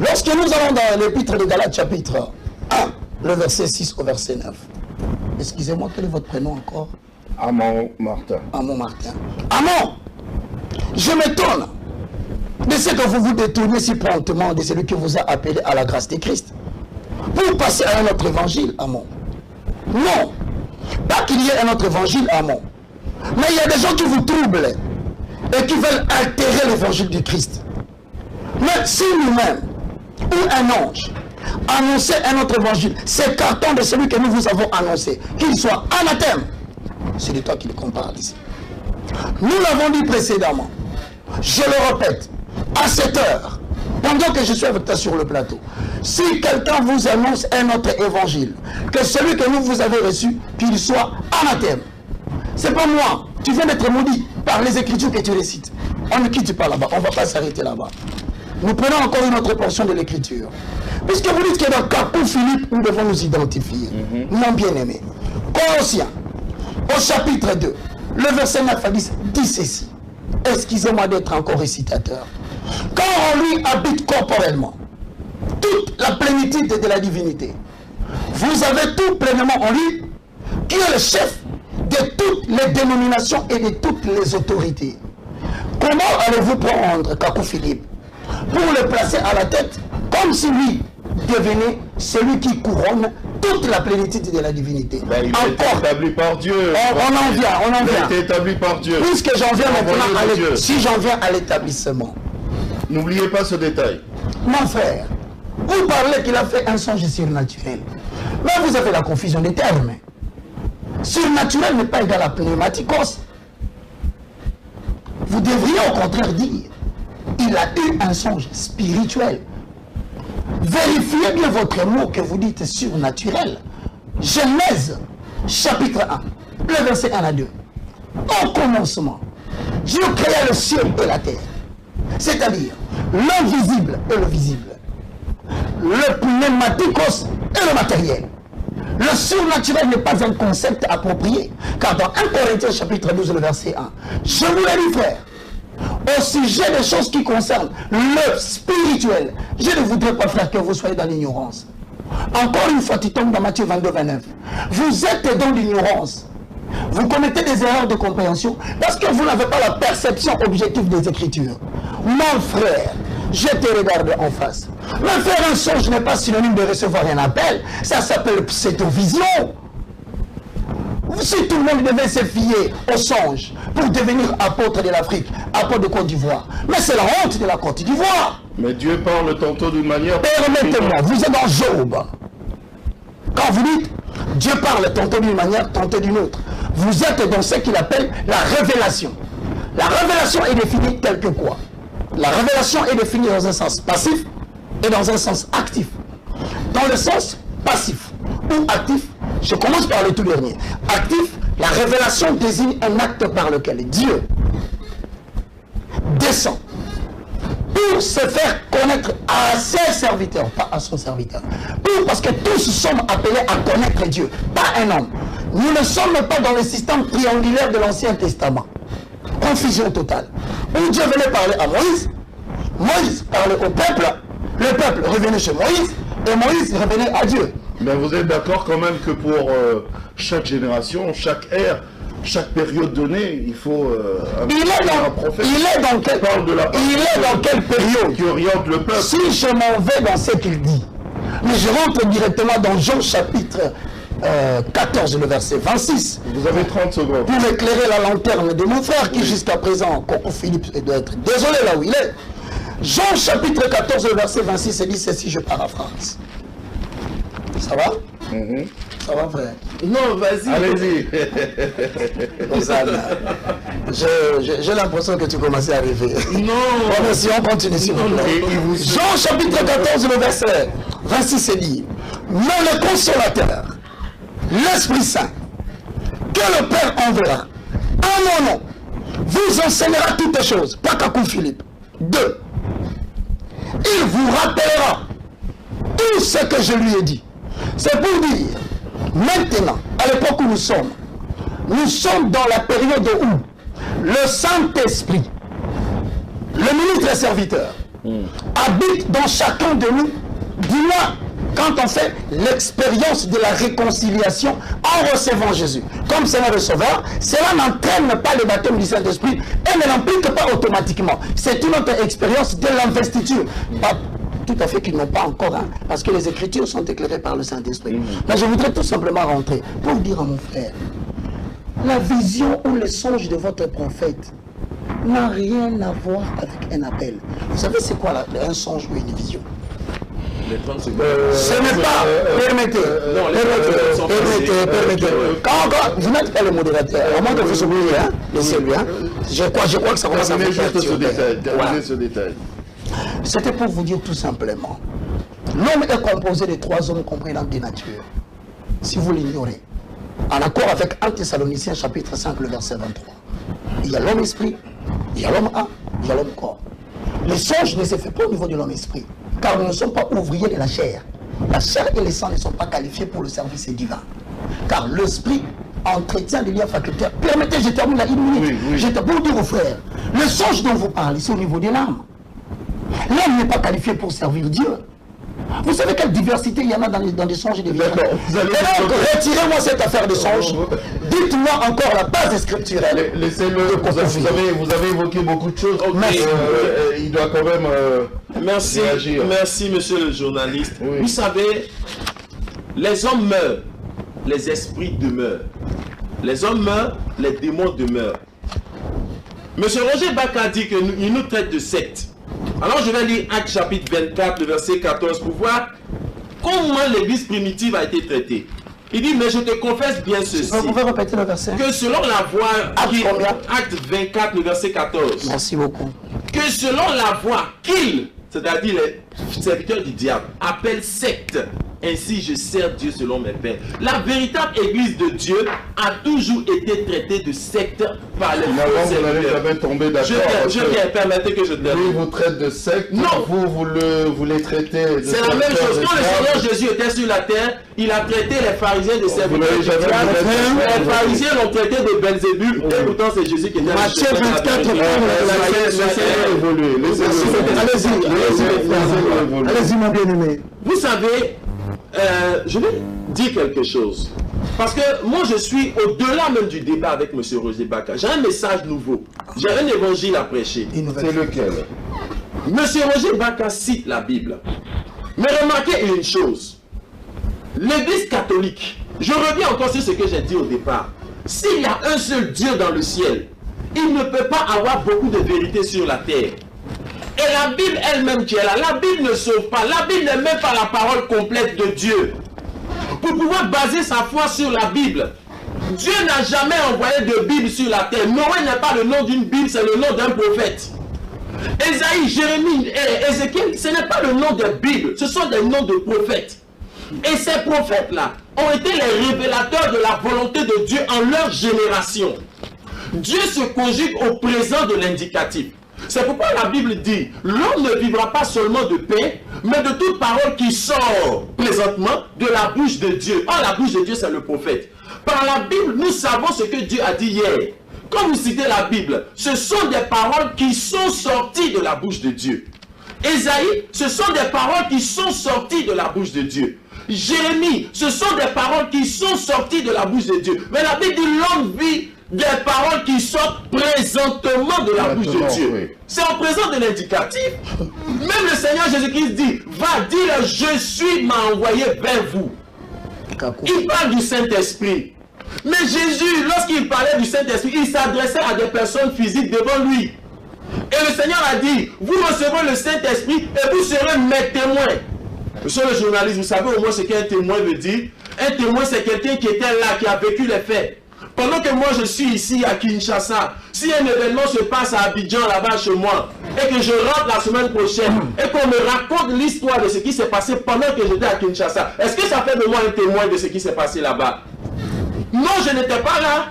Lorsque nous allons dans l'épître de Galates, chapitre 1, le verset 6 au verset 9. Excusez-moi, quel est votre prénom encore? Amon Martin. Amon Martin. Amon, je m'étonne de ce que vous vous détournez si promptement de celui qui vous a appelé à la grâce de Christ. Pour passer à un autre évangile, Amon. Non, pas qu'il y ait un autre évangile, Amon. Mais il y a des gens qui vous troublent et qui veulent altérer l'évangile du Christ. Mais si nous-mêmes, ou un ange, annonçait un autre évangile, s'écartant de celui que nous vous avons annoncé, qu'il soit anathème, c'est de toi qu'il compare ici. Nous l'avons dit précédemment, je le répète, à cette heure, pendant que je suis avec toi sur le plateau, si quelqu'un vous annonce un autre évangile, que celui que nous vous avez reçu, qu'il soit anathème. C'est pas moi, tu viens d'être maudit par les Écritures que tu récites. On ne quitte pas là-bas, on ne va pas s'arrêter là-bas. Nous prenons encore une autre portion de l'Écriture. Puisque vous dites que dans Capou Philippe, nous devons nous identifier. Mon bien-aimé. Colossiens, au chapitre 2, le verset 9 à 10, dit ceci. Excusez-moi d'être encore récitateur. Quand on lui habite corporellement, toute la plénitude de la divinité, vous avez tout pleinement en lui, qui est le chef de toutes les dénominations et de toutes les autorités. Comment allez-vous prendre Capou Philippe pour le placer à la tête, comme si lui devenait celui qui couronne toute la plénitude de la divinité? Ben, il a été établi par Dieu. On en vient, on en vient. Il a été établi par Dieu. Puisque j'en viens maintenant si j'en viens à l'établissement. N'oubliez pas ce détail. Mon frère, vous parlez qu'il a fait un songe surnaturel. Mais vous avez la confusion des termes. Surnaturel n'est pas égal à pneumatikos. Vous devriez au contraire dire il a eu un songe spirituel. Vérifiez bien votre mot que vous dites surnaturel. Genèse, chapitre 1, le verset 1 à 2. Au commencement, Dieu créa le ciel et la terre. C'est-à-dire l'invisible et le visible. Le pneumatikos et le matériel. Le surnaturel n'est pas un concept approprié. Car dans 1 Corinthiens chapitre 12, le verset 1, je vous l'ai dit, frère, au sujet des choses qui concernent le spirituel, je ne voudrais pas, frère, que vous soyez dans l'ignorance. Encore une fois, tu tombes dans Matthieu 22, 29. Vous êtes dans l'ignorance. Vous commettez des erreurs de compréhension parce que vous n'avez pas la perception objective des Écritures. Mon frère, je te regarde en face. Mais faire un songe n'est pas synonyme de recevoir un appel. Ça s'appelle pseudo-vision. Si tout le monde devait se fier au songe pour devenir apôtre de l'Afrique, apôtre de Côte d'Ivoire, mais c'est la honte de la Côte d'Ivoire. Mais Dieu parle tantôt d'une manière... Permettez-moi, vous êtes dans Job. Quand vous dites Dieu parle tantôt d'une manière, tantôt d'une autre, vous êtes dans ce qu'il appelle la révélation. La révélation est définie telle que quoi? La révélation est définie dans un sens passif et dans un sens actif. Dans le sens passif ou actif, je commence par le tout dernier. Actif, la révélation désigne un acte par lequel Dieu descend pour se faire connaître à ses serviteurs, pas à son serviteur. Parce que tous sommes appelés à connaître Dieu, pas un homme. Nous ne sommes pas dans le système triangulaire de l'Ancien Testament. Confusion totale. Où Dieu venait parler à Moïse, Moïse parlait au peuple, le peuple revenait chez Moïse, et Moïse revenait à Dieu. Mais vous êtes d'accord quand même que pour chaque génération, chaque ère, chaque période donnée, il faut un prophète. Il est dans quelle période qui oriente le peuple. Si je m'en vais dans ce qu'il dit, mais je rentre directement dans Jean chapitre 14, le verset 26. Vous avez 30 secondes. Pour éclairer la lanterne de mon frère qui jusqu'à présent, Coco Philippe doit être désolé là où il est. Jean chapitre 14, le verset 26, dit ceci, je paraphrase. Ça va? Ça va, frère? Non, vas-y. Allez-y. J'ai l'impression que tu commençais à rêver. Non. Bon, mais si on continue, s'il vous plaît. Jean chapitre 14, le verset 26, c'est dit, mais le consolateur, l'Esprit Saint, que le Père enverra, en mon nom, vous enseignera toutes les choses. Pas qu'à coup, Philippe. 2. Il vous rappellera tout ce que je lui ai dit. C'est pour dire, maintenant, à l'époque où nous sommes dans la période où le Saint-Esprit, le ministre et serviteur, habite dans chacun de nous, du moins quand on fait l'expérience de la réconciliation en recevant Jésus comme Seigneur et Sauveur. Cela n'entraîne pas le baptême du Saint-Esprit et ne l'implique pas automatiquement. C'est une autre expérience de l'investiture. Pas tout à fait qu'ils n'ont pas encore, hein, parce que les Écritures sont éclairées par le Saint-Esprit. Mais je voudrais tout simplement rentrer pour dire à mon frère, la vision ou le songe de votre prophète n'a rien à voir avec un appel. Vous savez c'est quoi un songe ou une vision? Ce n'est pas, permettez, quand vous n'êtes pas le modérateur, à moins que vous oubliez, hein, laissez-lui, hein, je crois que ça commence à vous faire ce détail. C'était pour vous dire tout simplement, l'homme est composé de 3 hommes comprenant des natures. Si vous l'ignorez, en accord avec 1 Thessaloniciens chapitre 5, le verset 23, il y a l'homme esprit, il y a l'homme âme, il y a l'homme corps. Le songe ne se fait pas au niveau de l'homme esprit, car nous ne sommes pas ouvriers de la chair. La chair et le sang ne sont pas qualifiés pour le service divin. Car l'esprit entretient des liens facultaires. Permettez, je termine là 1 minute. Oui. Je te pour dire aux frères, le songe dont vous parlez, c'est au niveau de l'âme. L'homme n'est pas qualifié pour servir Dieu. Vous savez quelle diversité il y en a dans des songes et des visions. Et donc, retirez-moi cette affaire de songe. Dites-moi encore la base scripturelle. Laissez-le. Vous avez évoqué beaucoup de choses. Okay. Il doit quand même réagir. Merci, monsieur le journaliste. Oui. Vous savez, les hommes meurent, les esprits demeurent. Les hommes meurent, les démons demeurent. Monsieur Roger Baka dit qu'il nous traite de secte. Alors je vais lire Actes chapitre 24, le verset 14, pour voir comment l'église primitive a été traitée. Il dit, mais je te confesse bien ceci. Vous pouvez répéter le verset? Que selon la voix... Acte 24, le verset 14. Merci beaucoup. Que selon la voix qu'il, c'est-à-dire les serviteurs du diable, appellent secte, ainsi je sers Dieu selon mes pères. La véritable église de Dieu a toujours été traitée de secte par les faux serviteurs. Permettez que je termine. Lui vous traite de secte, non. Vous les traitez de... C'est la même chose. Quand le Seigneur Jésus était sur la terre, il a traité les pharisiens de serviteurs. Les pharisiens l'ont traité de Belzébul, et pourtant c'est Jésus qui était... Matthieu 24, allez-y mon bien-aimé. Vous savez, je vais dire quelque chose. Parce que moi, je suis au-delà même du débat avec M. Roger Baka. J'ai un message nouveau. J'ai un évangile à prêcher. C'est lequel? M. Roger Baka cite la Bible. Mais remarquez une chose. L'Église catholique, je reviens encore sur ce que j'ai dit au départ. S'il y a un seul Dieu dans le ciel, il ne peut pas avoir beaucoup de vérité sur la terre. Et la Bible elle-même qui est là, la Bible ne sauve pas. La Bible n'est même pas la parole complète de Dieu. Pour pouvoir baser sa foi sur la Bible, Dieu n'a jamais envoyé de Bible sur la terre. Noé n'est pas le nom d'une Bible, c'est le nom d'un prophète. Ésaïe, Jérémie et Ézéchiel, ce n'est pas le nom de Bible, ce sont des noms de prophètes. Et ces prophètes-là ont été les révélateurs de la volonté de Dieu en leur génération. Dieu se conjugue au présent de l'indicatif. C'est pourquoi la Bible dit, l'homme ne vivra pas seulement de pain, mais de toute parole qui sort présentement de la bouche de Dieu. Or, la bouche de Dieu, c'est le prophète. Par la Bible, nous savons ce que Dieu a dit hier. Quand vous citez la Bible, ce sont des paroles qui sont sorties de la bouche de Dieu. Ésaïe, ce sont des paroles qui sont sorties de la bouche de Dieu. Jérémie, ce sont des paroles qui sont sorties de la bouche de Dieu. Mais la Bible dit, l'homme vit des paroles qui sortent présentement de la bouche de Dieu. Oui. C'est en présent de l'indicatif. Même le Seigneur Jésus-Christ dit, va dire, je suis m'a envoyé vers vous. Il parle du Saint-Esprit. Mais Jésus, lorsqu'il parlait du Saint-Esprit, il s'adressait à des personnes physiques devant lui. Et le Seigneur a dit, vous recevrez le Saint-Esprit et vous serez mes témoins. Monsieur le journaliste, vous savez au moins ce qu'un témoin veut dire? Un témoin, c'est quelqu'un qui était là, qui a vécu les faits. Pendant que moi je suis ici à Kinshasa, si un événement se passe à Abidjan là-bas chez moi, et que je rentre la semaine prochaine, et qu'on me raconte l'histoire de ce qui s'est passé pendant que j'étais à Kinshasa, est-ce que ça fait de moi un témoin de ce qui s'est passé là-bas? Non, je n'étais pas là.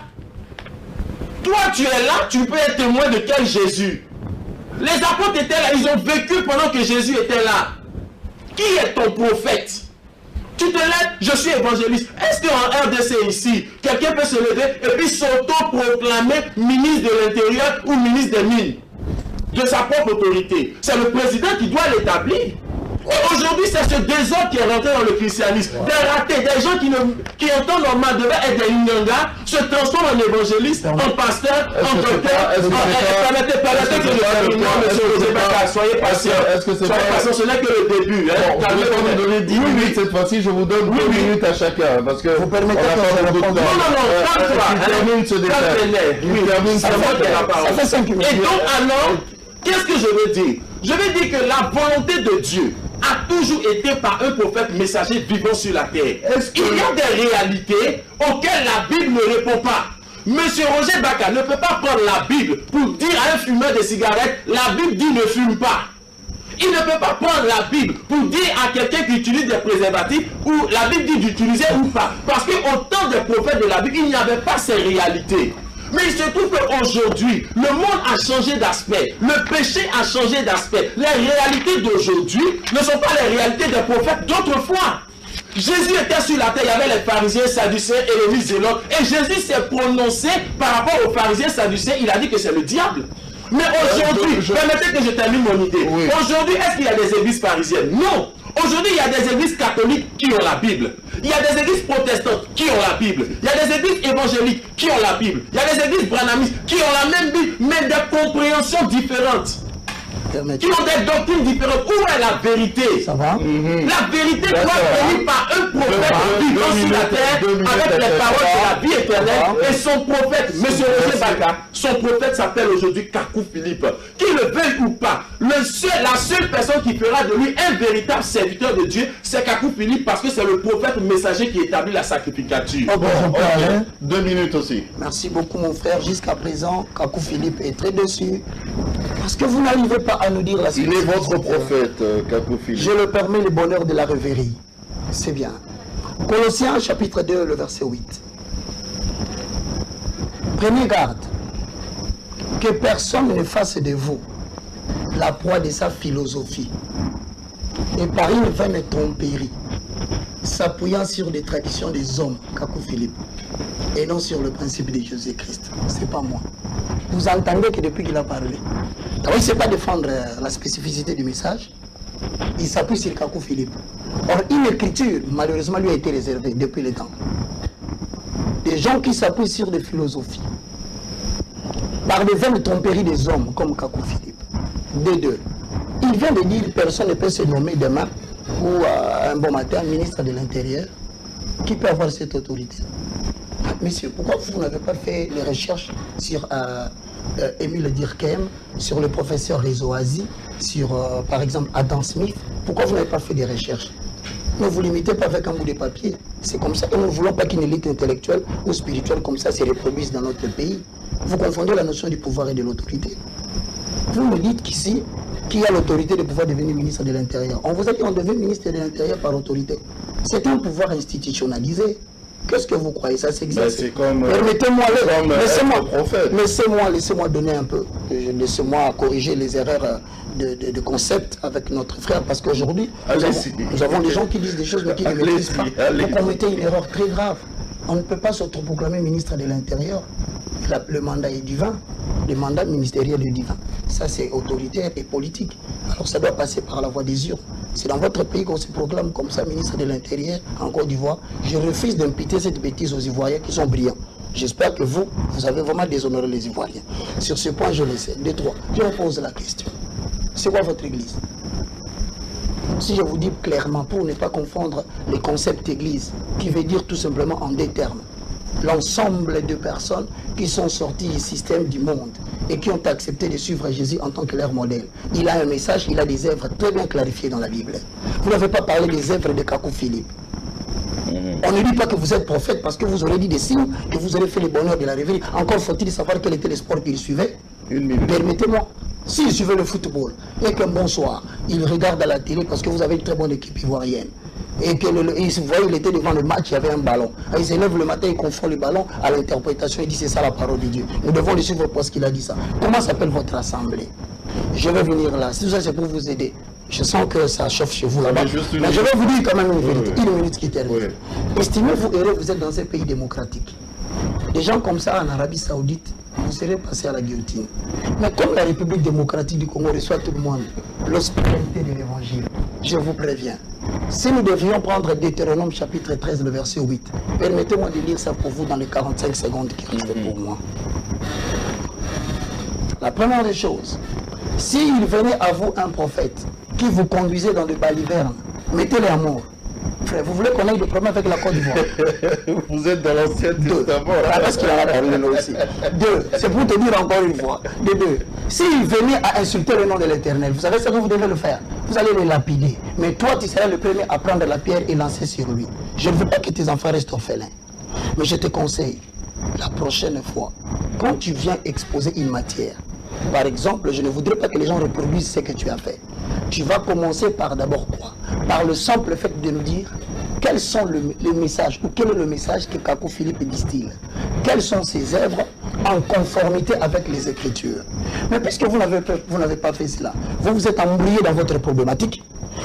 Toi, tu es là, tu peux être témoin de quel Jésus? Les apôtres étaient là, ils ont vécu pendant que Jésus était là. Qui est ton prophète? Tu te lèves, je suis évangéliste. Est-ce qu'en RDC ici, quelqu'un peut se lever et puis s'auto-proclamer ministre de l'Intérieur ou ministre des Mines de sa propre autorité? C'est le président qui doit l'établir. Et aujourd'hui, c'est ce désordre qui est rentré dans le christianisme. Des ratés, des gens qui en temps normal devaient être des Nyanga, se transforment en évangélistes, en pasteurs, en docteurs. Permettez que je termine, monsieur Ozebaka, soyez patient. Soyez patient, ce n'est que le début. On va donner 10 minutes cette fois-ci, je vous donne 2 minutes à chacun. Parce que vous permettez que je réponde. Non, calme-toi. Termine ce détail. Ça fait 5 minutes. Et donc, alors, qu'est-ce que je veux dire? Je veux dire que la volonté de Dieu a toujours été par un prophète messager vivant sur la terre. Il y a des réalités auxquelles la Bible ne répond pas. Monsieur Roger Baka ne peut pas prendre la Bible pour dire à un fumeur de cigarettes, la Bible dit ne fume pas. Il ne peut pas prendre la Bible pour dire à quelqu'un qui utilise des préservatifs ou la Bible dit d'utiliser ou pas. Parce qu'au temps des prophètes de la Bible, il n'y avait pas ces réalités. Mais il se trouve qu'aujourd'hui, le monde a changé d'aspect. Le péché a changé d'aspect. Les réalités d'aujourd'hui ne sont pas les réalités des prophètes d'autrefois. Jésus était sur la terre, il y avait les pharisiens, sadducéens et les zélotes. Et Jésus s'est prononcé par rapport aux pharisiens, sadducéens, il a dit que c'est le diable. Mais aujourd'hui, permettez que je termine mon idée. Oui. Aujourd'hui, est-ce qu'il y a des églises pharisiennes? Non. Aujourd'hui, il y a des églises catholiques qui ont la Bible. Il y a des églises protestantes qui ont la Bible. Il y a des églises évangéliques qui ont la Bible. Il y a des églises branhamistes qui ont la même Bible, mais des compréhensions différentes. Qui ont des doctrines différentes. Où est la vérité? Ça va? La vérité doit venir par un prophète vivant sur la terre avec les paroles de la vie éternelle. Et son prophète, M. Roger Baka, son prophète s'appelle aujourd'hui Kakou Philippe. Qu'il le veuille ou pas, la seule personne qui fera de lui un véritable serviteur de Dieu, c'est Kakou Philippe, parce que c'est le prophète messager qui établit la sacrificature. 2 minutes aussi. Merci beaucoup mon frère. Jusqu'à présent, Kakou Philippe est très déçu. Parce que vous n'arrivez pas à nous dire la Il est votre prophète, Kakou Philippe. Je le permets, le bonheur de la rêverie. C'est bien. Colossiens chapitre 2, le verset 8. Prenez garde que personne ne fasse de vous la proie de sa philosophie et par une vaine tromperie, s'appuyant sur des traditions des hommes, Kakou Philippe, et non sur le principe de Jésus-Christ. C'est pas moi. Vous entendez que depuis qu'il a parlé, il ne sait pas défendre la spécificité du message, il s'appuie sur Kakou Philippe. Or, une écriture, malheureusement, lui a été réservée depuis le temps. Des gens qui s'appuient sur des philosophies, par des vaines tromperies des hommes, comme Kakou Philippe. Des deux. Il vient de dire que personne ne peut se nommer demain, ou un bon matin, ministre de l'Intérieur, qui peut avoir cette autorité. Monsieur, pourquoi vous n'avez pas fait les recherches sur Émile Durkheim, sur le professeur Rezoasi, sur par exemple Adam Smith? Pourquoi vous n'avez pas fait des recherches? Ne vous limitez pas avec un bout de papier. C'est comme ça. Et nous ne voulons pas qu'une élite intellectuelle ou spirituelle comme ça se reproduise dans notre pays. Vous confondez la notion du pouvoir et de l'autorité. Vous me dites qu'ici, qui a l'autorité de pouvoir devenir ministre de l'Intérieur? On vous a dit qu'on devient ministre de l'Intérieur par autorité. C'est un pouvoir institutionnalisé. Qu'est-ce que vous croyez? Ça s'exerce. Permettez-moi, laissez-moi donner un peu. Laissez-moi corriger les erreurs de concept avec notre frère, parce qu'aujourd'hui, nous avons des gens qui disent des choses mais qui ne maîtrisent pas. Vous commettez une erreur très grave. On ne peut pas s'autoproclamer ministre de l'Intérieur. Le mandat est divin. Le mandat ministériel est divin. Ça, c'est autoritaire et politique. Alors, ça doit passer par la voie des urnes. C'est dans votre pays qu'on se proclame comme ça, ministre de l'Intérieur, en Côte d'Ivoire. Je refuse d'imputer cette bêtise aux Ivoiriens qui sont brillants. J'espère que vous avez vraiment déshonoré les Ivoiriens. Sur ce point, je le sais. De trois, je vous pose la question. C'est quoi votre église? Si je vous dis clairement, pour ne pas confondre les concepts église, qui veut dire tout simplement en deux termes, l'ensemble de personnes qui sont sorties du système du monde et qui ont accepté de suivre Jésus en tant que leur modèle. Il a un message, il a des œuvres très bien clarifiées dans la Bible. Vous n'avez pas parlé des œuvres de Kakou Philippe. On ne dit pas que vous êtes prophète parce que vous aurez dit des signes, que vous aurez fait le bonheur de la révéler. Encore faut-il savoir quel était le sport qu'il suivait. Permettez-moi. S'il suivait le football et qu'un bonsoir, il regarde à la télé parce que vous avez une très bonne équipe ivoirienne. Et que il était devant le match, il y avait un ballon. Il se lève le matin, il confond le ballon à l'interprétation, il dit c'est ça la parole de Dieu. Nous devons le suivre parce qu'il a dit ça. Comment s'appelle votre assemblée? Je vais venir là. Si tout ça c'est pour vous aider. Je sens que ça chauffe chez vous là-bas. Mais je vais vous dire quand même une vérité. Une minute qui termine. Estimez-vous heureux, vous êtes dans un pays démocratique. Des gens comme ça en Arabie Saoudite, vous serez passé à la guillotine. Mais comme la République démocratique du Congo reçoit tout le monde, l'hospitalité de l'évangile, je vous préviens. Si nous devions prendre Deutéronome chapitre 13, le verset 8, permettez-moi de lire ça pour vous dans les 45 secondes qui restent pour moi. La première des choses, s'il venait à vous un prophète qui vous conduisait dans le baliverne, mettez-les à mort. Frère, vous voulez qu'on ait des problèmes avec la Côte d'Ivoire? Vous êtes dans l'Ancien Testament. Parce qu'il en a parlé là aussi. Deux, c'est pour te dire encore une fois. De deux, s'il venait à insulter le nom de l'Éternel, vous savez ce que vous devez le faire? Vous allez le lapider. Mais toi, tu seras le premier à prendre la pierre et lancer sur lui. Je ne veux pas que tes enfants restent orphelins. Mais je te conseille, la prochaine fois, quand tu viens exposer une matière, par exemple, je ne voudrais pas que les gens reproduisent ce que tu as fait. Tu vas commencer par d'abord quoi? Par le simple fait de nous dire quels sont les messages, ou quel est le message que Kakou Philippe distille. Quelles sont ses œuvres en conformité avec les Écritures. Mais puisque vous n'avez pas fait cela, vous vous êtes embrouillé dans votre problématique.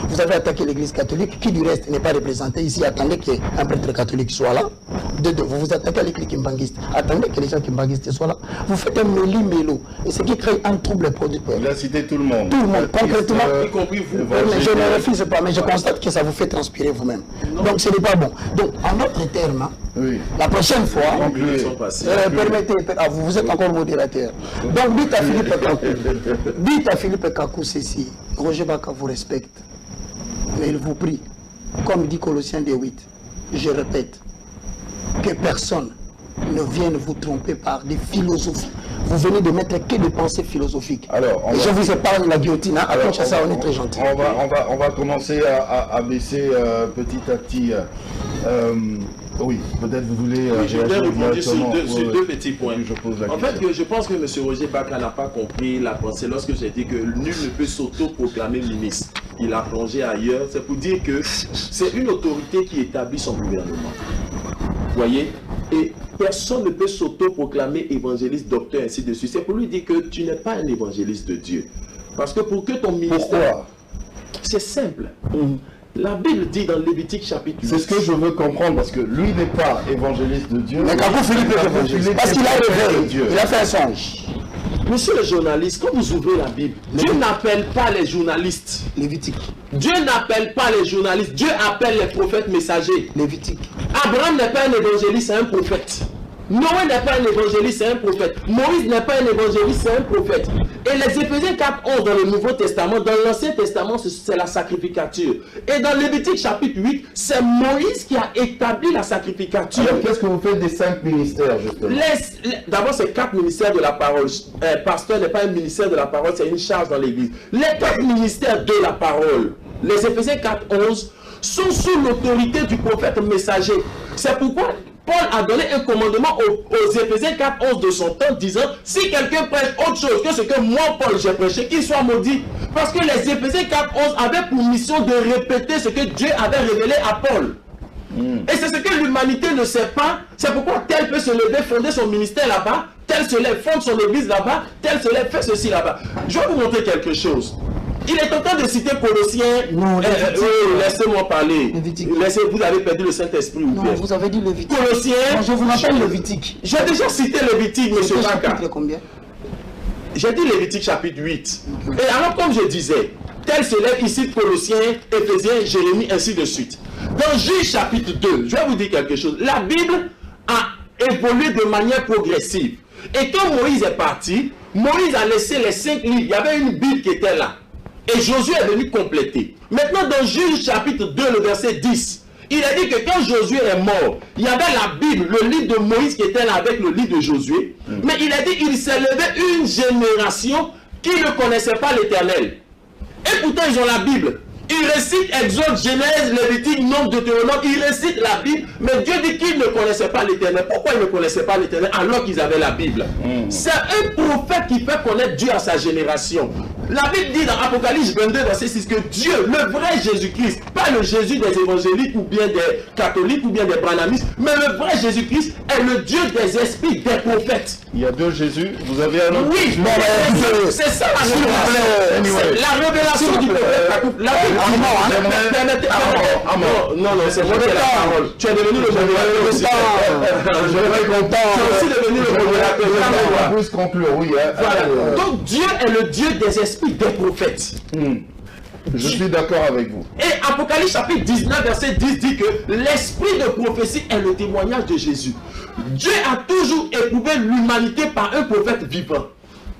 Vous avez attaqué l'église catholique, qui du reste n'est pas représentée ici. Attendez qu'un prêtre catholique soit là. De deux, vous vous attaquez à l'église kimbanguiste. Attendez que les gens kimbanguistes soient là. Vous faites un méli-mélo. Et ce qui crée un trouble producteur. Il a cité tout le monde. Tout le monde, concrètement. Y compris vous. Mais je ne refuse pas, mais je constate que ça vous fait transpirer vous-même. Donc ce n'est pas bon. Donc, en d'autres termes, hein, oui. La prochaine fois, permettez, vous êtes encore modérateur. Donc dites à Philippe Kakou ceci, Roger Baka vous respecte, mais il vous prie, comme dit Colossiens 2:8, je répète, que personne ne vienne vous tromper par des philosophies. Vous venez de mettre que des pensées philosophiques. Alors, je vous épargne la guillotine, hein, alors, ça, on est très gentil. On va commencer à baisser petit à petit. Oui, peut-être vous voulez... je voulais rebondir sur deux petits points. En fait, je pense que M. Roger Baka n'a pas compris la pensée lorsque j'ai dit que nul ne peut s'auto-proclamer ministre. Il a plongé ailleurs. C'est pour dire que c'est une autorité qui établit son gouvernement. Vous voyez? Et personne ne peut s'auto-proclamer évangéliste, docteur, ainsi de suite. C'est pour lui dire que tu n'es pas un évangéliste de Dieu. Parce que pour que ton ministère... Pourquoi? C'est simple. La Bible dit dans Lévitique chapitre 8. C'est ce que je veux comprendre, parce que lui n'est pas évangéliste de Dieu. Mais Kakou Philippe est évangéliste. Parce qu'il a révélé Dieu. Il a fait un songe. Monsieur le journaliste, quand vous ouvrez la Bible, Dieu n'appelle pas les journalistes. Lévitique. Dieu n'appelle pas les journalistes. Dieu appelle les prophètes messagers. Lévitique. Abraham n'est pas un évangéliste, c'est un prophète. Noé n'est pas un évangéliste, c'est un prophète. Moïse n'est pas un évangéliste, c'est un prophète. Et les Éphésiens 4:11 dans le Nouveau Testament, dans l'Ancien Testament, c'est la sacrificature. Et dans Lévitique chapitre 8, c'est Moïse qui a établi la sacrificature. Alors qu'est-ce que vous faites des 5 ministères, justement? D'abord, c'est 4 ministères de la parole. Pasteur n'est pas un ministère de la parole, c'est une charge dans l'église. Les 4 ministères de la parole, les Éphésiens 4:11, sont sous l'autorité du prophète messager. C'est pourquoi Paul a donné un commandement aux Éphésiens 4:11 de son temps, disant, si quelqu'un prêche autre chose que ce que moi, Paul, j'ai prêché, qu'il soit maudit. Parce que les Éphésiens 4:11 avaient pour mission de répéter ce que Dieu avait révélé à Paul. Et c'est ce que l'humanité ne sait pas. C'est pourquoi tel peut se lever, fonder son ministère là-bas, tel se lève, fonde son église là-bas, tel se lève, fait ceci là-bas. Je vais vous montrer quelque chose. Il est en train de citer Colossiens. Non, laissez-moi parler. Vous avez perdu le Saint-Esprit ou bien? Non, vous avez dit Lévitique. Colossiens. Non, je vous rappelle Lévitique. J'ai déjà cité Lévitique, M. Baka. Combien? J'ai dit Lévitique chapitre 8. Et alors, comme je disais, tel se lève ici Colossiens, Éphésiens, Jérémie, ainsi de suite. Dans Juge chapitre 2, je vais vous dire quelque chose. La Bible a évolué de manière progressive. Et quand Moïse est parti, Moïse a laissé les 5 livres. Il y avait une Bible qui était là. Et Josué est venu compléter. Maintenant, dans Juge chapitre 2, le verset 10, il a dit que quand Josué est mort, il y avait la Bible, le livre de Moïse qui était là avec le livre de Josué. Mais il a dit qu'il s'est levé une génération qui ne connaissait pas l'Éternel. Et pourtant, ils ont la Bible. Il récite Exode, Genèse, Lévitique, Nombre, Deutéronome, il récite la Bible, mais Dieu dit qu'il ne connaissait pas l'Éternel. Pourquoi il ne connaissait pas l'Éternel alors qu'ils avaient la Bible? C'est un prophète qui fait connaître Dieu à sa génération. La Bible dit dans Apocalypse 22, verset 6 que Dieu, le vrai Jésus-Christ, pas le Jésus des évangéliques ou bien des catholiques ou bien des branhamistes, mais le vrai Jésus-Christ est le Dieu des esprits, des prophètes. Il y a deux Jésus, vous avez un autre? Oui, c'est ça la révélation. La révélation du prophète. Non, c'est moi qui ai la parole. Tu es devenu le modérateur. Je vais content. Tu es aussi devenu le modérateur. On peut se conclure, oui. Donc Dieu est le Dieu des esprits, des prophètes. Je suis d'accord avec vous. Et Apocalypse chapitre 19, verset 10 dit que l'esprit de prophétie est le témoignage de Jésus. Dieu a toujours éprouvé l'humanité par un prophète vivant.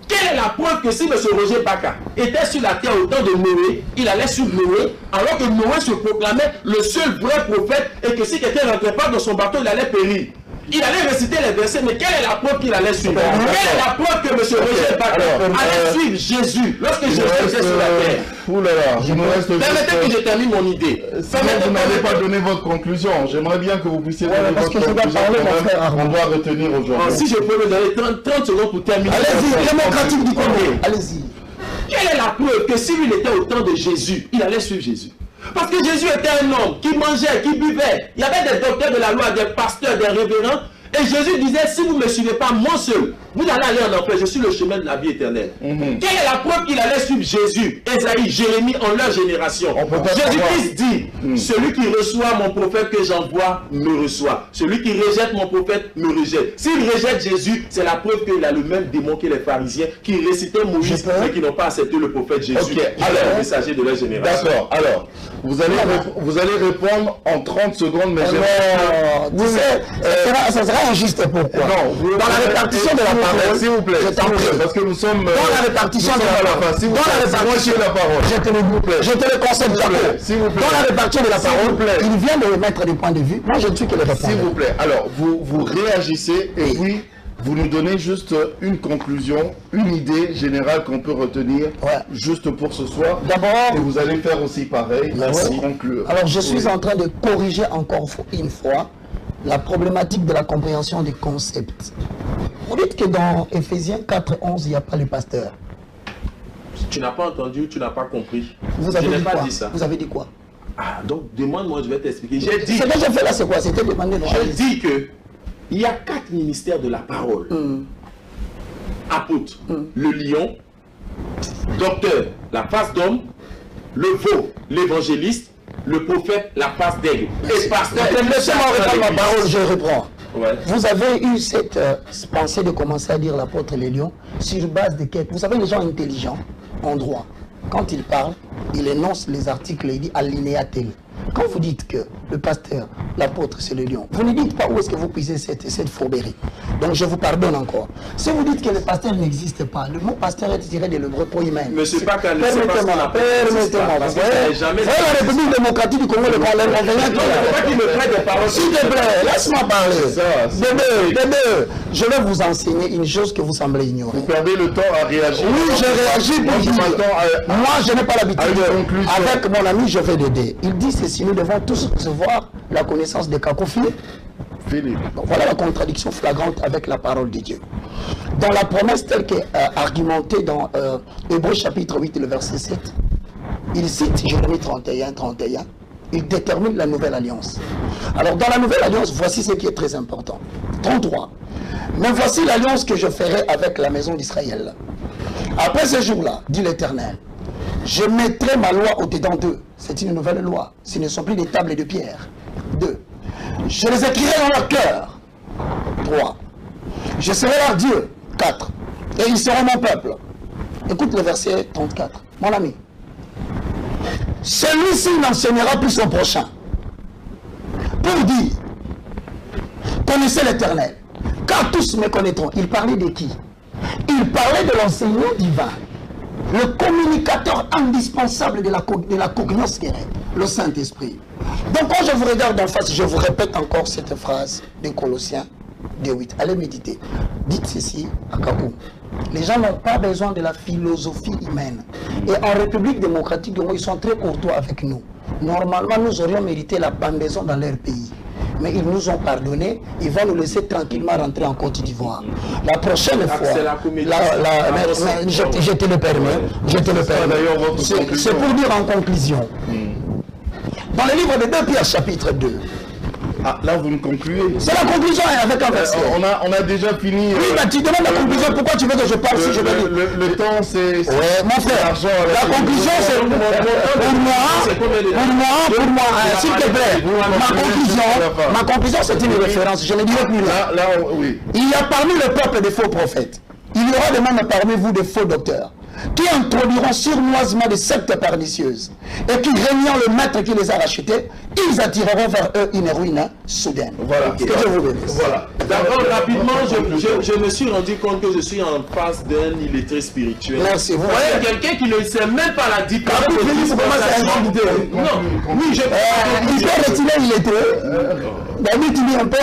Quelle est la preuve que si M. Roger Baka était sur la terre au temps de Noé, il allait sur Noé, alors que Noé se proclamait le seul vrai prophète et que si quelqu'un ne rentrait pas dans son bateau, il allait périr. Il allait réciter les versets, mais quelle est la preuve qu'il allait suivre? Quelle est la preuve que M. Roger Baka allait suivre Jésus lorsque Jésus était sur la terre? Oulala, il nous reste Permettez que je termine mon idée. Vous n'avez pas donné votre conclusion. J'aimerais bien que vous puissiez donner votre conclusion. On doit retenir aujourd'hui. Si je peux me donner 30 secondes pour terminer. Allez-y, démocratique du Congo. Allez-y. Quelle est la preuve que si lui était au temps de Jésus, il allait suivre Jésus? Parce que Jésus était un homme qui mangeait, qui buvait. Il y avait des docteurs de la loi, des pasteurs, des révérends. Et Jésus disait, si vous ne me suivez pas, moi seul, vous allez aller en enfer, je suis le chemin de la vie éternelle. Quelle est la preuve qu'il allait suivre Jésus, Ésaïe, Jérémie en leur génération? Jésus-Christ dit, celui qui reçoit mon prophète que j'envoie, me reçoit. Celui qui rejette mon prophète, me rejette. S'il rejette Jésus, c'est la preuve qu'il a le même démon que les pharisiens qui récitaient Moïse, mais qui n'ont pas accepté le prophète Jésus, alors le messager de leur génération. D'accord, alors, vous allez répondre en 30 secondes, mais ça sera injuste. Pourquoi? Non, dans la répartition de la parole, s'il vous plaît, parce que nous sommes dans la répartition de la parole, si vous la parole, je te le conseille d'accord. Dans la répartition de la parole, il vient de mettre des points de vue. Moi, je ne suis que le répondeur. S'il vous plaît, alors vous réagissez et puis vous nous donnez juste une conclusion, une idée générale qu'on peut retenir juste pour ce soir. D'abord, et vous allez faire aussi pareil pour conclure. Alors, je suis en train de corriger encore une fois la problématique de la compréhension des concepts. Vous dites que dans Ephésiens 4:11, il n'y a pas les pasteurs. Tu n'as pas entendu, tu n'as pas compris. Vous avez je n'ai dit pas quoi? dit ça. Vous avez dit quoi? Ah, donc demande-moi, je vais t'expliquer. J'ai dit. Ce que j'ai fait là, c'est quoi? C'était demandé. Je dis que il y a 4 ministères de la parole. Apôtre, le lion, docteur, la face d'homme, le veau, l'évangéliste, le prophète, la face d'aigle. Et pasteur, laissez-moi reprendre ma parole, je reprends. Ouais. Vous avez eu cette pensée de commencer à dire l'apôtre et les lions sur base de quête. Vous savez, les gens intelligents en droit, quand ils parlent, ils énoncent les articles et ils disent alinéa tel. Quand vous dites que le pasteur, l'apôtre, c'est le lion, vous ne dites pas où est-ce que vous puisez cette fourberie. Donc je vous pardonne encore. Si vous dites que le pasteur n'existe pas, le mot pasteur est tiré de l'hébreu proïmène. Mais c'est pas qu'un permettez-moi. La République démocratique du Congo, s'il te plaît, laisse-moi parler. Bébé, je vais vous enseigner une chose que vous semblez ignorer. Vous perdez le temps à réagir. Oui, je réagis pour dire. Moi, je n'ai pas l'habitude. Avec mon ami, je vais l'aider. Il dit ceci, nous devons tous recevoir la connaissance de Kako Philippe. Donc, voilà la contradiction flagrante avec la parole de Dieu. Dans la promesse telle qu'est argumentée dans Hébreux chapitre 8, le verset 7, il cite Jérémie 31, il détermine la nouvelle alliance. Alors dans la nouvelle alliance, voici ce qui est très important. 33. Mais voici l'alliance que je ferai avec la maison d'Israël. Après ce jour-là, dit l'Éternel, je mettrai ma loi au-dedans d'eux. C'est une nouvelle loi. Ce ne sont plus des tables de pierre. 2. Je les écrirai dans leur cœur. 3. Je serai leur Dieu. 4. Et ils seront mon peuple. Écoute le verset 34. Mon ami. Celui-ci n'enseignera plus son prochain. Pour dire, connaissez l'Éternel. Car tous me connaîtront. Il parlait de qui? Il parlait de l'enseignant divin. Le communicateur indispensable de la cognos qui est le Saint-Esprit. Donc quand je vous regarde en face, je vous répète encore cette phrase de Colossiens 2:8. Allez méditer. Dites ceci à Kakou. Les gens n'ont pas besoin de la philosophie humaine. Et en République démocratique du Congo, ils sont très courtois avec nous. Normalement, nous aurions mérité la pendaison dans leur pays. Mais ils nous ont pardonné, ils vont nous laisser tranquillement rentrer en Côte d'Ivoire. La prochaine fois, je te le permets, c'est pour dire en conclusion. Dans le livre de 2 Pierre chapitre 2, Ah, là, vous me concluez. c'est la conclusion avec un verset. On a déjà fini. Oui, mais tu demandes la conclusion. Pourquoi tu veux que je parle si je veux dire Le temps, c'est... Ouais, mon frère. La conclusion, c'est pour moi, s'il te plaît. Ma conclusion, c'est une référence. Je ne dirai plus là. Là, oui. Il y a parmi le peuple des faux prophètes. Il y aura de même parmi vous des faux docteurs qui introduiront sournoisement des sectes pernicieuses et qui, régnant le maître qui les a rachetés, ils attireront vers eux une ruine soudaine. Voilà. Que Dieu vous bénisse. Voilà. D'abord, rapidement, je me suis rendu compte que je suis en face d'un illettré spirituel. Merci. Vous Voyez voyez quelqu'un qui ne sait même pas la différence. Non, oui, je il peut retirer illettré. David, tu dis un peu.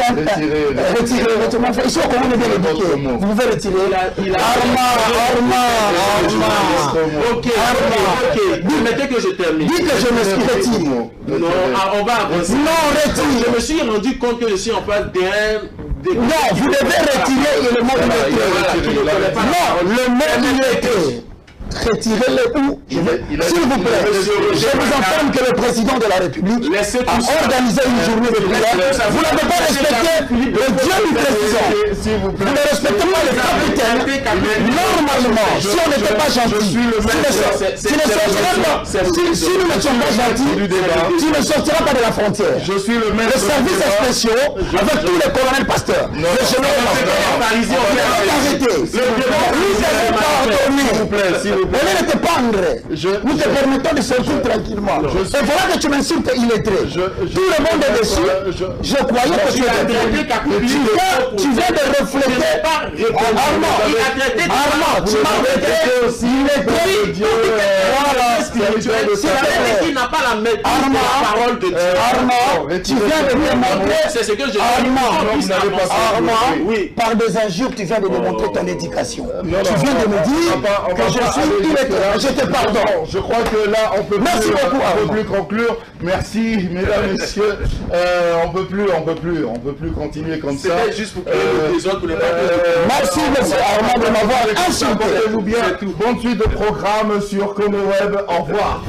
Retirer. Ils sont comment on est bien éduqués. Vous pouvez retirer. Arma. Ok. Permettez que je termine. Dis que je me suis retiré. Non, on va avancer. Non, retire. Je me suis rendu compte que je suis en face d'un... Non, vous devez retirer le mot illettré. Non, le mot illettré. Retirez-le où? S'il vous plaît, je vous informe que le président de la République a organisé une journée de prière. Vous n'avez pas respecté le Dieu du président. Vous ne respectez pas le capitaine. Normalement, si on n'était pas gentil, si nous ne sommes pas gentils, tu ne sortiras pas de la frontière. Je suis le maître. Les services spéciaux, avec tous les colonels pasteurs, les généraux pasteurs, arrêtez. Nous avons pardonné. S'il vous plaît, s'il vous plaît. Au lieu de te pendre, nous te permettons de sortir tranquillement. Et voilà que tu m'insultes illettré. Tout le monde est dessus. Je croyais que tu étais tu viens de refléter. Armand, tu m'as arrêté aussi. Voilà. C'est la qui n'a pas la maîtrise de la parole de Dieu. Armand, tu viens de démontrer. C'est ce que je Armand, par des injures, tu viens de démontrer ton éducation. Tu viens de me dire que je suis illettré. Je te pardonne. Je crois que là, on peut plus conclure. Merci, mesdames, messieurs. On peut plus continuer comme ça. C'était juste pour créer le désordre pour les Merci, monsieur Armand, de m'avoir insulté. Portez-vous bien. Bonne suite de programme sur Conoweb. Au revoir.